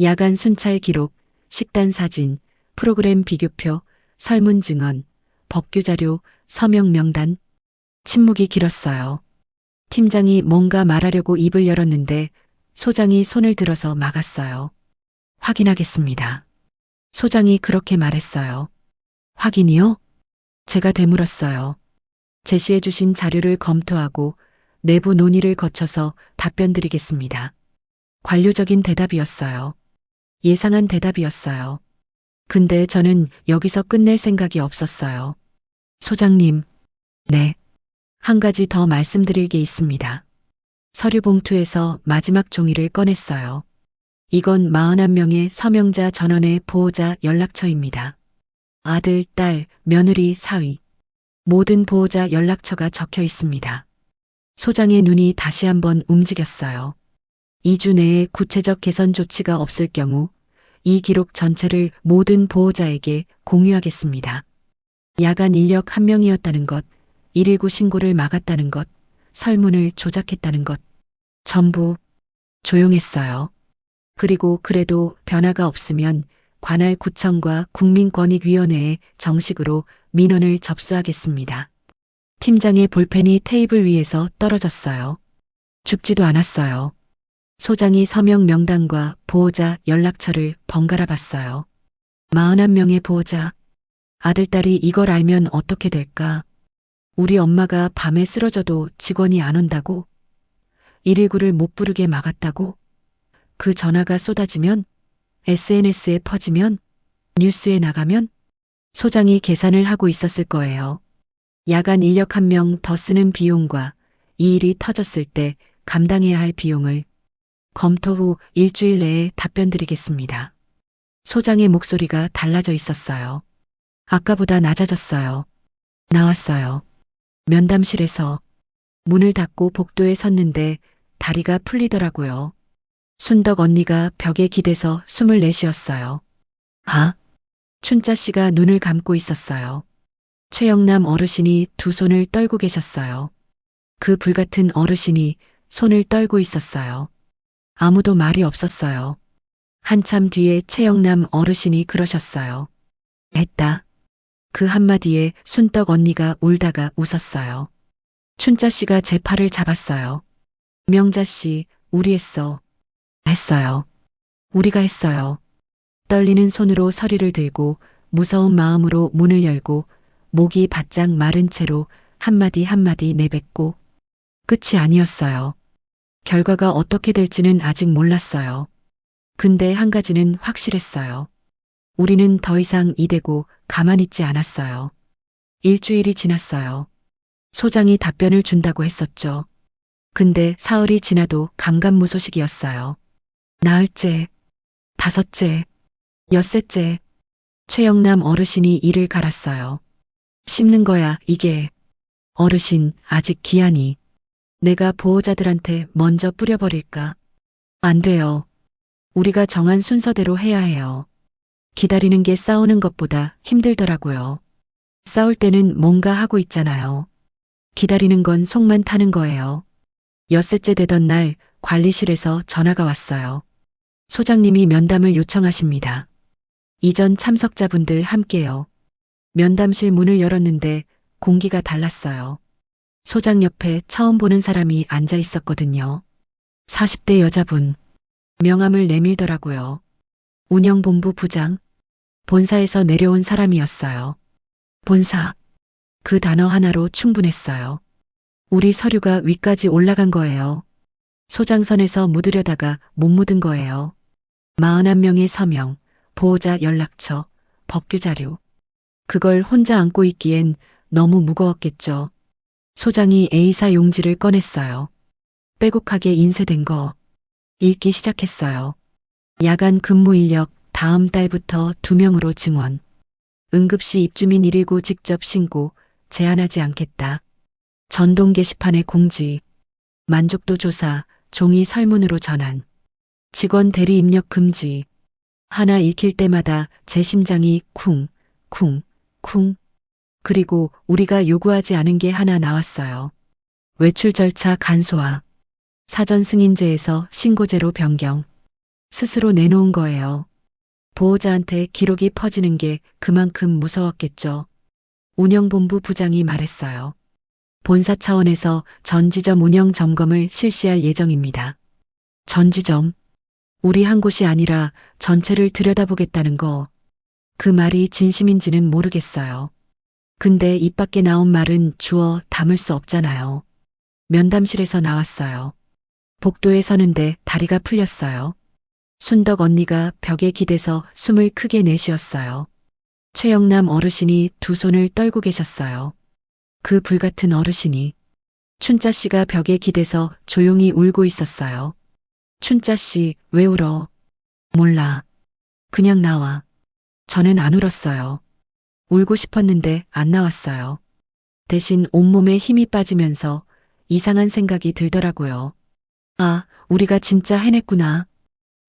야간 순찰 기록, 식단 사진, 프로그램 비교표, 설문 증언, 법규 자료, 서명 명단. 침묵이 길었어요. 팀장이 뭔가 말하려고 입을 열었는데 소장이 손을 들어서 막았어요. 확인하겠습니다. 소장이 그렇게 말했어요. 확인이요? 제가 되물었어요. 제시해 주신 자료를 검토하고 내부 논의를 거쳐서 답변 드리겠습니다. 관료적인 대답이었어요. 예상한 대답이었어요. 근데 저는 여기서 끝낼 생각이 없었어요. 소장님, 네. 한 가지 더 말씀드릴 게 있습니다. 서류 봉투에서 마지막 종이를 꺼냈어요. 이건 41명의 서명자 전원의 보호자 연락처입니다. 아들, 딸, 며느리, 사위. 모든 보호자 연락처가 적혀 있습니다. 소장의 눈이 다시 한번 움직였어요. 2주 내에 구체적 개선 조치가 없을 경우 이 기록 전체를 모든 보호자에게 공유하겠습니다. 야간 인력 1명이었다는 것, 119 신고를 막았다는 것, 설문을 조작했다는 것. 전부 조용했어요. 그리고 그래도 변화가 없으면 관할 구청과 국민권익위원회에 정식으로 민원을 접수하겠습니다. 팀장의 볼펜이 테이블 위에서 떨어졌어요. 줍지도 않았어요. 소장이 서명 명단과 보호자 연락처를 번갈아 봤어요. 41명의 보호자. 아들, 딸이 이걸 알면 어떻게 될까? 우리 엄마가 밤에 쓰러져도 직원이 안 온다고? 119를 못 부르게 막았다고? 그 전화가 쏟아지면? SNS에 퍼지면? 뉴스에 나가면? 소장이 계산을 하고 있었을 거예요. 야간 인력 1명 더 쓰는 비용과 이 일이 터졌을 때 감당해야 할 비용을 검토 후 일주일 내에 답변 드리겠습니다. 소장의 목소리가 달라져 있었어요. 아까보다 낮아졌어요. 나왔어요. 면담실에서 문을 닫고 복도에 섰는데 다리가 풀리더라고요. 순덕 언니가 벽에 기대서 숨을 내쉬었어요. 아? 춘자 씨가 눈을 감고 있었어요. 최영남 어르신이 두 손을 떨고 계셨어요. 그 불같은 어르신이 손을 떨고 있었어요. 아무도 말이 없었어요. 한참 뒤에 최영남 어르신이 그러셨어요. 했다. 그 한마디에 순덕 언니가 울다가 웃었어요. 춘자 씨가 제 팔을 잡았어요. 명자 씨, 우리 했어. 했어요. 우리가 했어요. 떨리는 손으로 서류를 들고 무서운 마음으로 문을 열고 목이 바짝 마른 채로 한마디 한마디 내뱉고 끝이 아니었어요. 결과가 어떻게 될지는 아직 몰랐어요. 근데 한 가지는 확실했어요. 우리는 더 이상 이대고 가만히 있지 않았어요. 일주일이 지났어요. 소장이 답변을 준다고 했었죠. 근데 사흘이 지나도 감감무소식이었어요. 나흘째, 다섯째, 엿새째. 최영남 어르신이 이를 갈았어요. 씹는 거야, 이게. 어르신, 아직 기한이. 내가 보호자들한테 먼저 뿌려버릴까? 안 돼요. 우리가 정한 순서대로 해야 해요. 기다리는 게 싸우는 것보다 힘들더라고요. 싸울 때는 뭔가 하고 있잖아요. 기다리는 건 속만 타는 거예요. 엿새째 되던 날 관리실에서 전화가 왔어요. 소장님이 면담을 요청하십니다. 이전 참석자분들 함께요. 면담실 문을 열었는데 공기가 달랐어요. 소장 옆에 처음 보는 사람이 앉아 있었거든요. 40대 여자분. 명함을 내밀더라고요. 운영본부 부장. 본사에서 내려온 사람이었어요. 본사. 그 단어 하나로 충분했어요. 우리 서류가 위까지 올라간 거예요. 소장선에서 묻으려다가 못 묻은 거예요. 41명의 서명, 보호자 연락처, 법규 자료. 그걸 혼자 안고 있기엔 너무 무거웠겠죠. 소장이 A사 용지를 꺼냈어요. 빼곡하게 인쇄된 거. 읽기 시작했어요. 야간 근무 인력 다음 달부터 2명으로 증원. 응급시 입주민 119 직접 신고 제한하지 않겠다. 전동 게시판에 공지. 만족도 조사, 종이 설문으로 전환. 직원 대리 입력 금지. 하나 읽힐 때마다 제 심장이 쿵, 쿵, 쿵. 그리고 우리가 요구하지 않은 게 하나 나왔어요. 외출 절차 간소화. 사전 승인제에서 신고제로 변경. 스스로 내놓은 거예요. 보호자한테 기록이 퍼지는 게 그만큼 무서웠겠죠. 운영본부 부장이 말했어요. 본사 차원에서 전 지점 운영 점검을 실시할 예정입니다. 전 지점? 우리 한 곳이 아니라 전체를 들여다보겠다는 거. 그 말이 진심인지는 모르겠어요. 근데 입 밖에 나온 말은 주워 담을 수 없잖아요. 면담실에서 나왔어요. 복도에 서는데 다리가 풀렸어요. 순덕 언니가 벽에 기대서 숨을 크게 내쉬었어요. 최영남 어르신이 두 손을 떨고 계셨어요. 그 불같은 어르신이 춘자 씨가 벽에 기대서 조용히 울고 있었어요. 춘자 씨, 왜 울어? 몰라. 그냥 나와. 저는 안 울었어요. 울고 싶었는데 안 나왔어요. 대신 온몸에 힘이 빠지면서 이상한 생각이 들더라고요. 아, 우리가 진짜 해냈구나.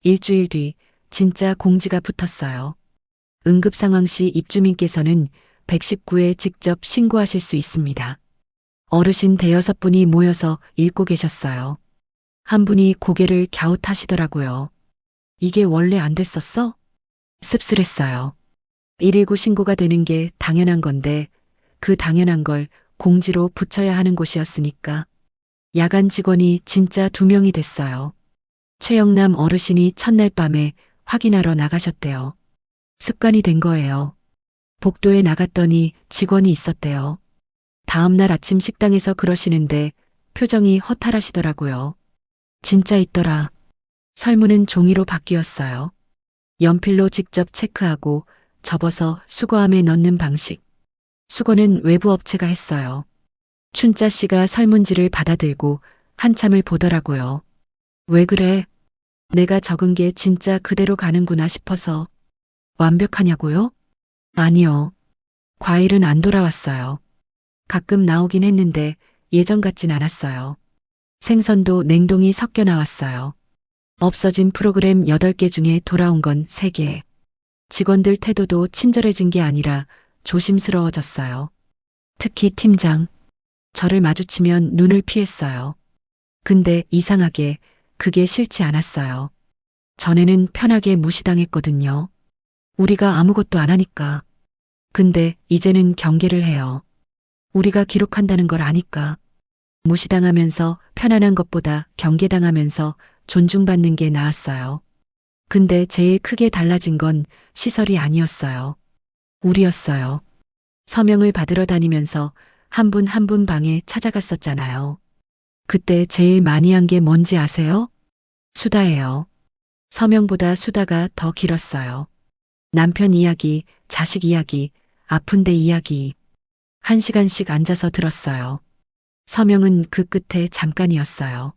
일주일 뒤 진짜 공지가 붙었어요. 응급 상황 시 입주민께서는 119에 직접 신고하실 수 있습니다. 어르신 대여섯 분이 모여서 읽고 계셨어요. 한 분이 고개를 갸웃하시더라고요. 이게 원래 안 됐었어? 씁쓸했어요. 119 신고가 되는 게 당연한 건데 그 당연한 걸 공지로 붙여야 하는 곳이었으니까. 야간 직원이 진짜 2명이 됐어요. 최영남 어르신이 첫날 밤에 확인하러 나가셨대요. 습관이 된 거예요. 복도에 나갔더니 직원이 있었대요. 다음날 아침 식당에서 그러시는데 표정이 허탈하시더라고요. 진짜 있더라. 설문은 종이로 바뀌었어요. 연필로 직접 체크하고 접어서 수거함에 넣는 방식. 수거는 외부 업체가 했어요. 춘자 씨가 설문지를 받아들고 한참을 보더라고요. 왜 그래? 내가 적은 게 진짜 그대로 가는구나 싶어서. 완벽하냐고요? 아니요. 과일은 안 돌아왔어요. 가끔 나오긴 했는데 예전 같진 않았어요. 생선도 냉동이 섞여 나왔어요. 없어진 프로그램 8개 중에 돌아온 건 3개. 직원들 태도도 친절해진 게 아니라 조심스러워졌어요. 특히 팀장. 저를 마주치면 눈을 피했어요. 근데 이상하게 그게 싫지 않았어요. 전에는 편하게 무시당했거든요. 우리가 아무것도 안 하니까. 근데 이제는 경계를 해요. 우리가 기록한다는 걸 아니까. 무시당하면서 편안한 것보다 경계당하면서 존중받는 게 나았어요. 근데 제일 크게 달라진 건 시설이 아니었어요. 우리였어요. 서명을 받으러 다니면서 한 분 한 분 방에 찾아갔었잖아요. 그때 제일 많이 한 게 뭔지 아세요? 수다예요. 서명보다 수다가 더 길었어요. 남편 이야기, 자식 이야기, 아픈데 이야기. 1시간씩 앉아서 들었어요. 서명은 그 끝에 잠깐이었어요.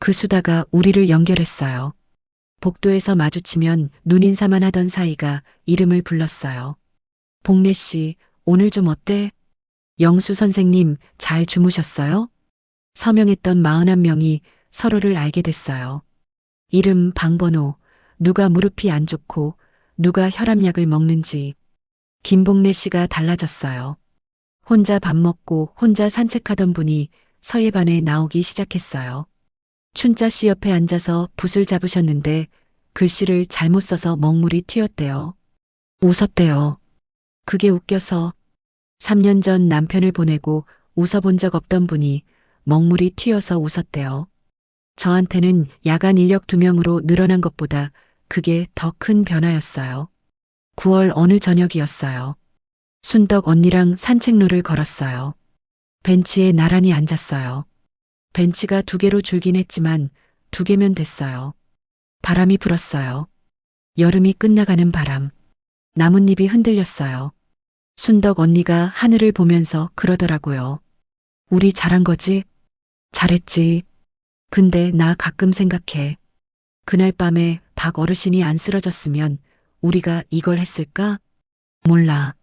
그 수다가 우리를 연결했어요. 복도에서 마주치면 눈인사만 하던 사이가 이름을 불렀어요. 복래 씨, 오늘 좀 어때? 영수 선생님, 잘 주무셨어요? 서명했던 41명이 서로를 알게 됐어요. 이름, 방번호, 누가 무릎이 안 좋고 누가 혈압약을 먹는지. 김복래 씨가 달라졌어요. 혼자 밥 먹고 혼자 산책하던 분이 서예반에 나오기 시작했어요. 춘자 씨 옆에 앉아서 붓을 잡으셨는데 글씨를 잘못 써서 먹물이 튀었대요. 웃었대요. 그게 웃겨서 3년 전 남편을 보내고 웃어본 적 없던 분이 먹물이 튀어서 웃었대요. 저한테는 야간 인력 2명으로 늘어난 것보다 그게 더 큰 변화였어요. 9월 어느 저녁이었어요. 순덕 언니랑 산책로를 걸었어요. 벤치에 나란히 앉았어요. 벤치가 2개로 줄긴 했지만 2개면 됐어요. 바람이 불었어요. 여름이 끝나가는 바람. 나뭇잎이 흔들렸어요. 순덕 언니가 하늘을 보면서 그러더라고요. 우리 잘한 거지? 잘했지. 근데 나 가끔 생각해. 그날 밤에 박 어르신이 안 쓰러졌으면 우리가 이걸 했을까? 몰라.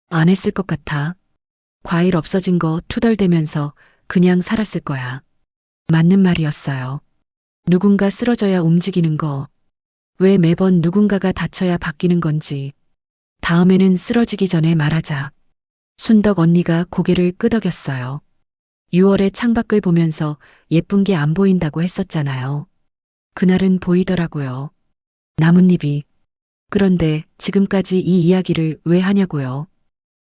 안 했을 것 같아. 과일 없어진 거 투덜대면서 그냥 살았을 거야. 맞는 말이었어요. 누군가 쓰러져야 움직이는 거. 왜 매번 누군가가 다쳐야 바뀌는 건지. 다음에는 쓰러지기 전에 말하자. 순덕 언니가 고개를 끄덕였어요. 6월에 창밖을 보면서 예쁜 게 안 보인다고 했었잖아요. 그날은 보이더라고요. 나뭇잎이. 그런데 지금까지 이 이야기를 왜 하냐고요?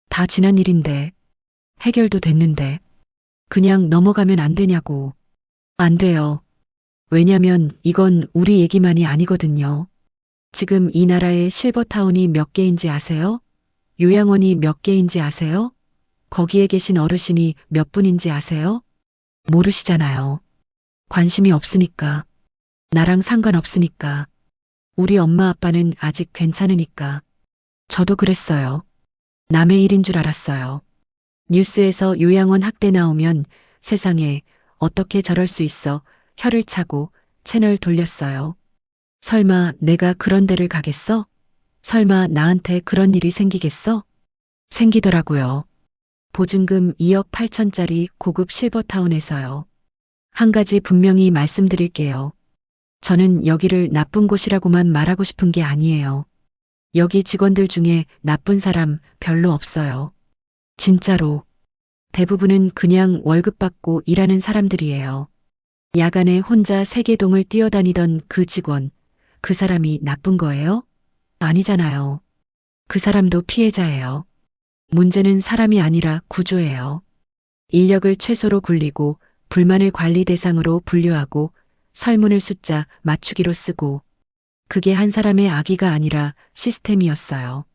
다 지난 일인데, 해결도 됐는데, 그냥 넘어가면 안 되냐고. 안 돼요. 왜냐면 이건 우리 얘기만이 아니거든요. 지금 이 나라에 실버타운이 몇 개인지 아세요? 요양원이 몇 개인지 아세요? 거기에 계신 어르신이 몇 분인지 아세요? 모르시잖아요. 관심이 없으니까. 나랑 상관없으니까. 우리 엄마 아빠는 아직 괜찮으니까. 저도 그랬어요. 남의 일인 줄 알았어요. 뉴스에서 요양원 학대 나오면 세상에 어떻게 저럴 수 있어 혀를 차고 채널 돌렸어요. 설마 내가 그런 데를 가겠어? 설마 나한테 그런 일이 생기겠어? 생기더라고요. 보증금 2억 8천짜리 고급 실버타운에서요. 한 가지 분명히 말씀드릴게요. 저는 여기를 나쁜 곳이라고만 말하고 싶은 게 아니에요. 여기 직원들 중에 나쁜 사람 별로 없어요. 진짜로. 대부분은 그냥 월급 받고 일하는 사람들이에요. 야간에 혼자 세계동을 뛰어다니던 그 직원, 그 사람이 나쁜 거예요? 아니잖아요. 그 사람도 피해자예요. 문제는 사람이 아니라 구조예요. 인력을 최소로 굴리고 불만을 관리 대상으로 분류하고 설문을 숫자 맞추기로 쓰고 그게 한 사람의 악의가 아니라 시스템이었어요.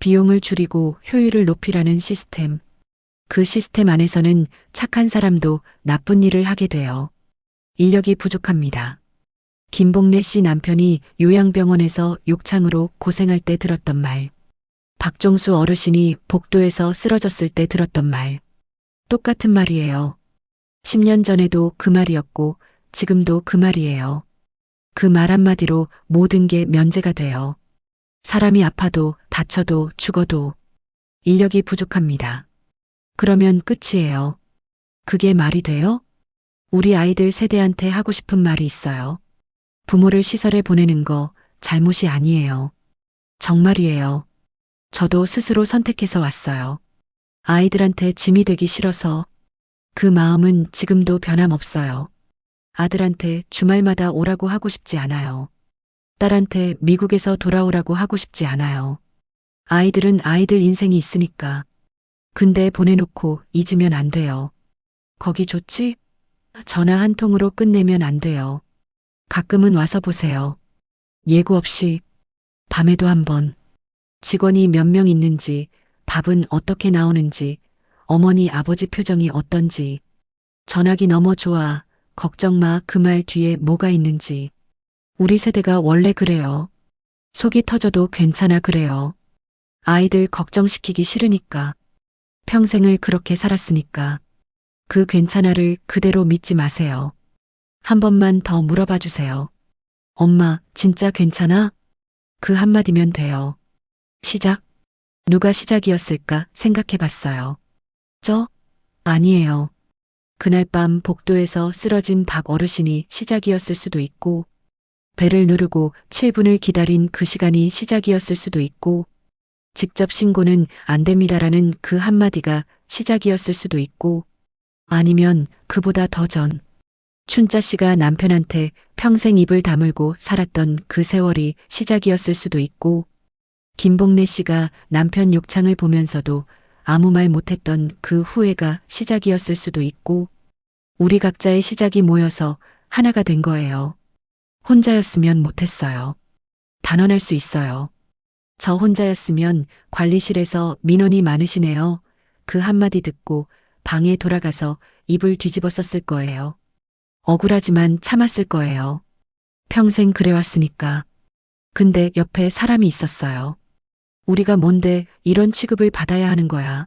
비용을 줄이고 효율을 높이라는 시스템. 그 시스템 안에서는 착한 사람도 나쁜 일을 하게 돼요. 인력이 부족합니다. 김복래 씨 남편이 요양병원에서 욕창으로 고생할 때 들었던 말. 박종수 어르신이 복도에서 쓰러졌을 때 들었던 말. 똑같은 말이에요. 10년 전에도 그 말이었고 지금도 그 말이에요. 그 말 한마디로 모든 게 면제가 돼요. 사람이 아파도 다쳐도 죽어도 인력이 부족합니다. 그러면 끝이에요. 그게 말이 돼요? 우리 아이들 세대한테 하고 싶은 말이 있어요. 부모를 시설에 보내는 거 잘못이 아니에요. 정말이에요. 저도 스스로 선택해서 왔어요. 아이들한테 짐이 되기 싫어서. 그 마음은 지금도 변함없어요. 아들한테 주말마다 오라고 하고 싶지 않아요. 딸한테 미국에서 돌아오라고 하고 싶지 않아요. 아이들은 아이들 인생이 있으니까. 근데 보내놓고 잊으면 안 돼요. 거기 좋지? 전화 한 통으로 끝내면 안 돼요. 가끔은 와서 보세요. 예고 없이. 밤에도 한번. 직원이 몇 명 있는지, 밥은 어떻게 나오는지, 어머니 아버지 표정이 어떤지. 전화기 너무 좋아. 걱정 마. 그 말 뒤에 뭐가 있는지. 우리 세대가 원래 그래요. 속이 터져도 괜찮아 그래요. 아이들 걱정시키기 싫으니까. 평생을 그렇게 살았으니까. 그 괜찮아를 그대로 믿지 마세요. 한 번만 더 물어봐 주세요. 엄마, 진짜 괜찮아? 그 한마디면 돼요. 시작? 누가 시작이었을까 생각해 봤어요. 저? 아니에요. 그날 밤 복도에서 쓰러진 박 어르신이 시작이었을 수도 있고, 배를 누르고 7분을 기다린 그 시간이 시작이었을 수도 있고, 직접 신고는 안 됩니다라는 그 한마디가 시작이었을 수도 있고, 아니면 그보다 더 전. 춘자 씨가 남편한테 평생 입을 다물고 살았던 그 세월이 시작이었을 수도 있고, 김복래 씨가 남편 욕창을 보면서도 아무 말 못했던 그 후회가 시작이었을 수도 있고, 우리 각자의 시작이 모여서 하나가 된 거예요. 혼자였으면 못했어요. 단언할 수 있어요. 저 혼자였으면 관리실에서 민원이 많으시네요. 그 한마디 듣고 방에 돌아가서 입을 뒤집어 썼을 거예요. 억울하지만 참았을 거예요. 평생 그래왔으니까. 근데 옆에 사람이 있었어요. 우리가 뭔데 이런 취급을 받아야 하는 거야.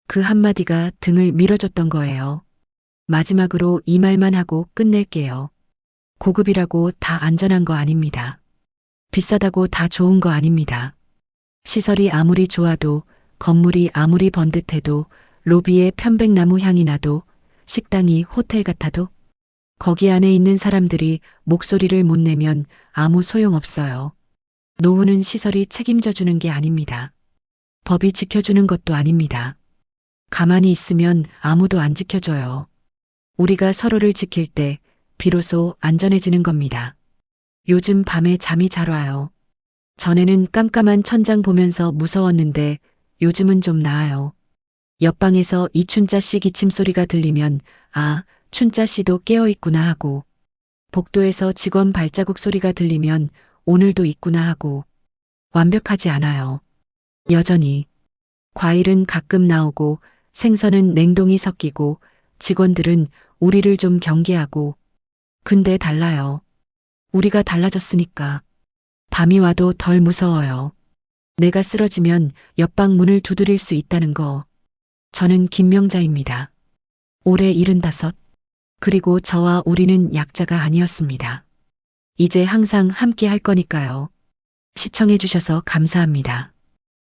그 한마디가 등을 밀어줬던 거예요. 마지막으로 이 말만 하고 끝낼게요. 고급이라고 다 안전한 거 아닙니다. 비싸다고 다 좋은 거 아닙니다. 시설이 아무리 좋아도, 건물이 아무리 번듯해도, 로비에 편백나무 향이 나도, 식당이 호텔 같아도, 거기 안에 있는 사람들이 목소리를 못 내면 아무 소용없어요. 노후는 시설이 책임져 주는 게 아닙니다. 법이 지켜주는 것도 아닙니다. 가만히 있으면 아무도 안 지켜줘요. 우리가 서로를 지킬 때 비로소 안전해지는 겁니다. 요즘 밤에 잠이 잘 와요. 전에는 깜깜한 천장 보면서 무서웠는데 요즘은 좀 나아요. 옆방에서 이춘자 씨 기침 소리가 들리면 아, 춘자 씨도 깨어있구나 하고, 복도에서 직원 발자국 소리가 들리면 오늘도 있구나 하고, 완벽하지 않아요. 여전히. 과일은 가끔 나오고 생선은 냉동이 섞이고 직원들은 우리를 좀 경계하고, 근데 달라요. 우리가 달라졌으니까. 밤이 와도 덜 무서워요. 내가 쓰러지면 옆방 문을 두드릴 수 있다는 거. 저는 김명자입니다. 올해 75. 그리고 저와 우리는 약자가 아니었습니다. 이제 항상 함께 할 거니까요. 시청해 주셔서 감사합니다.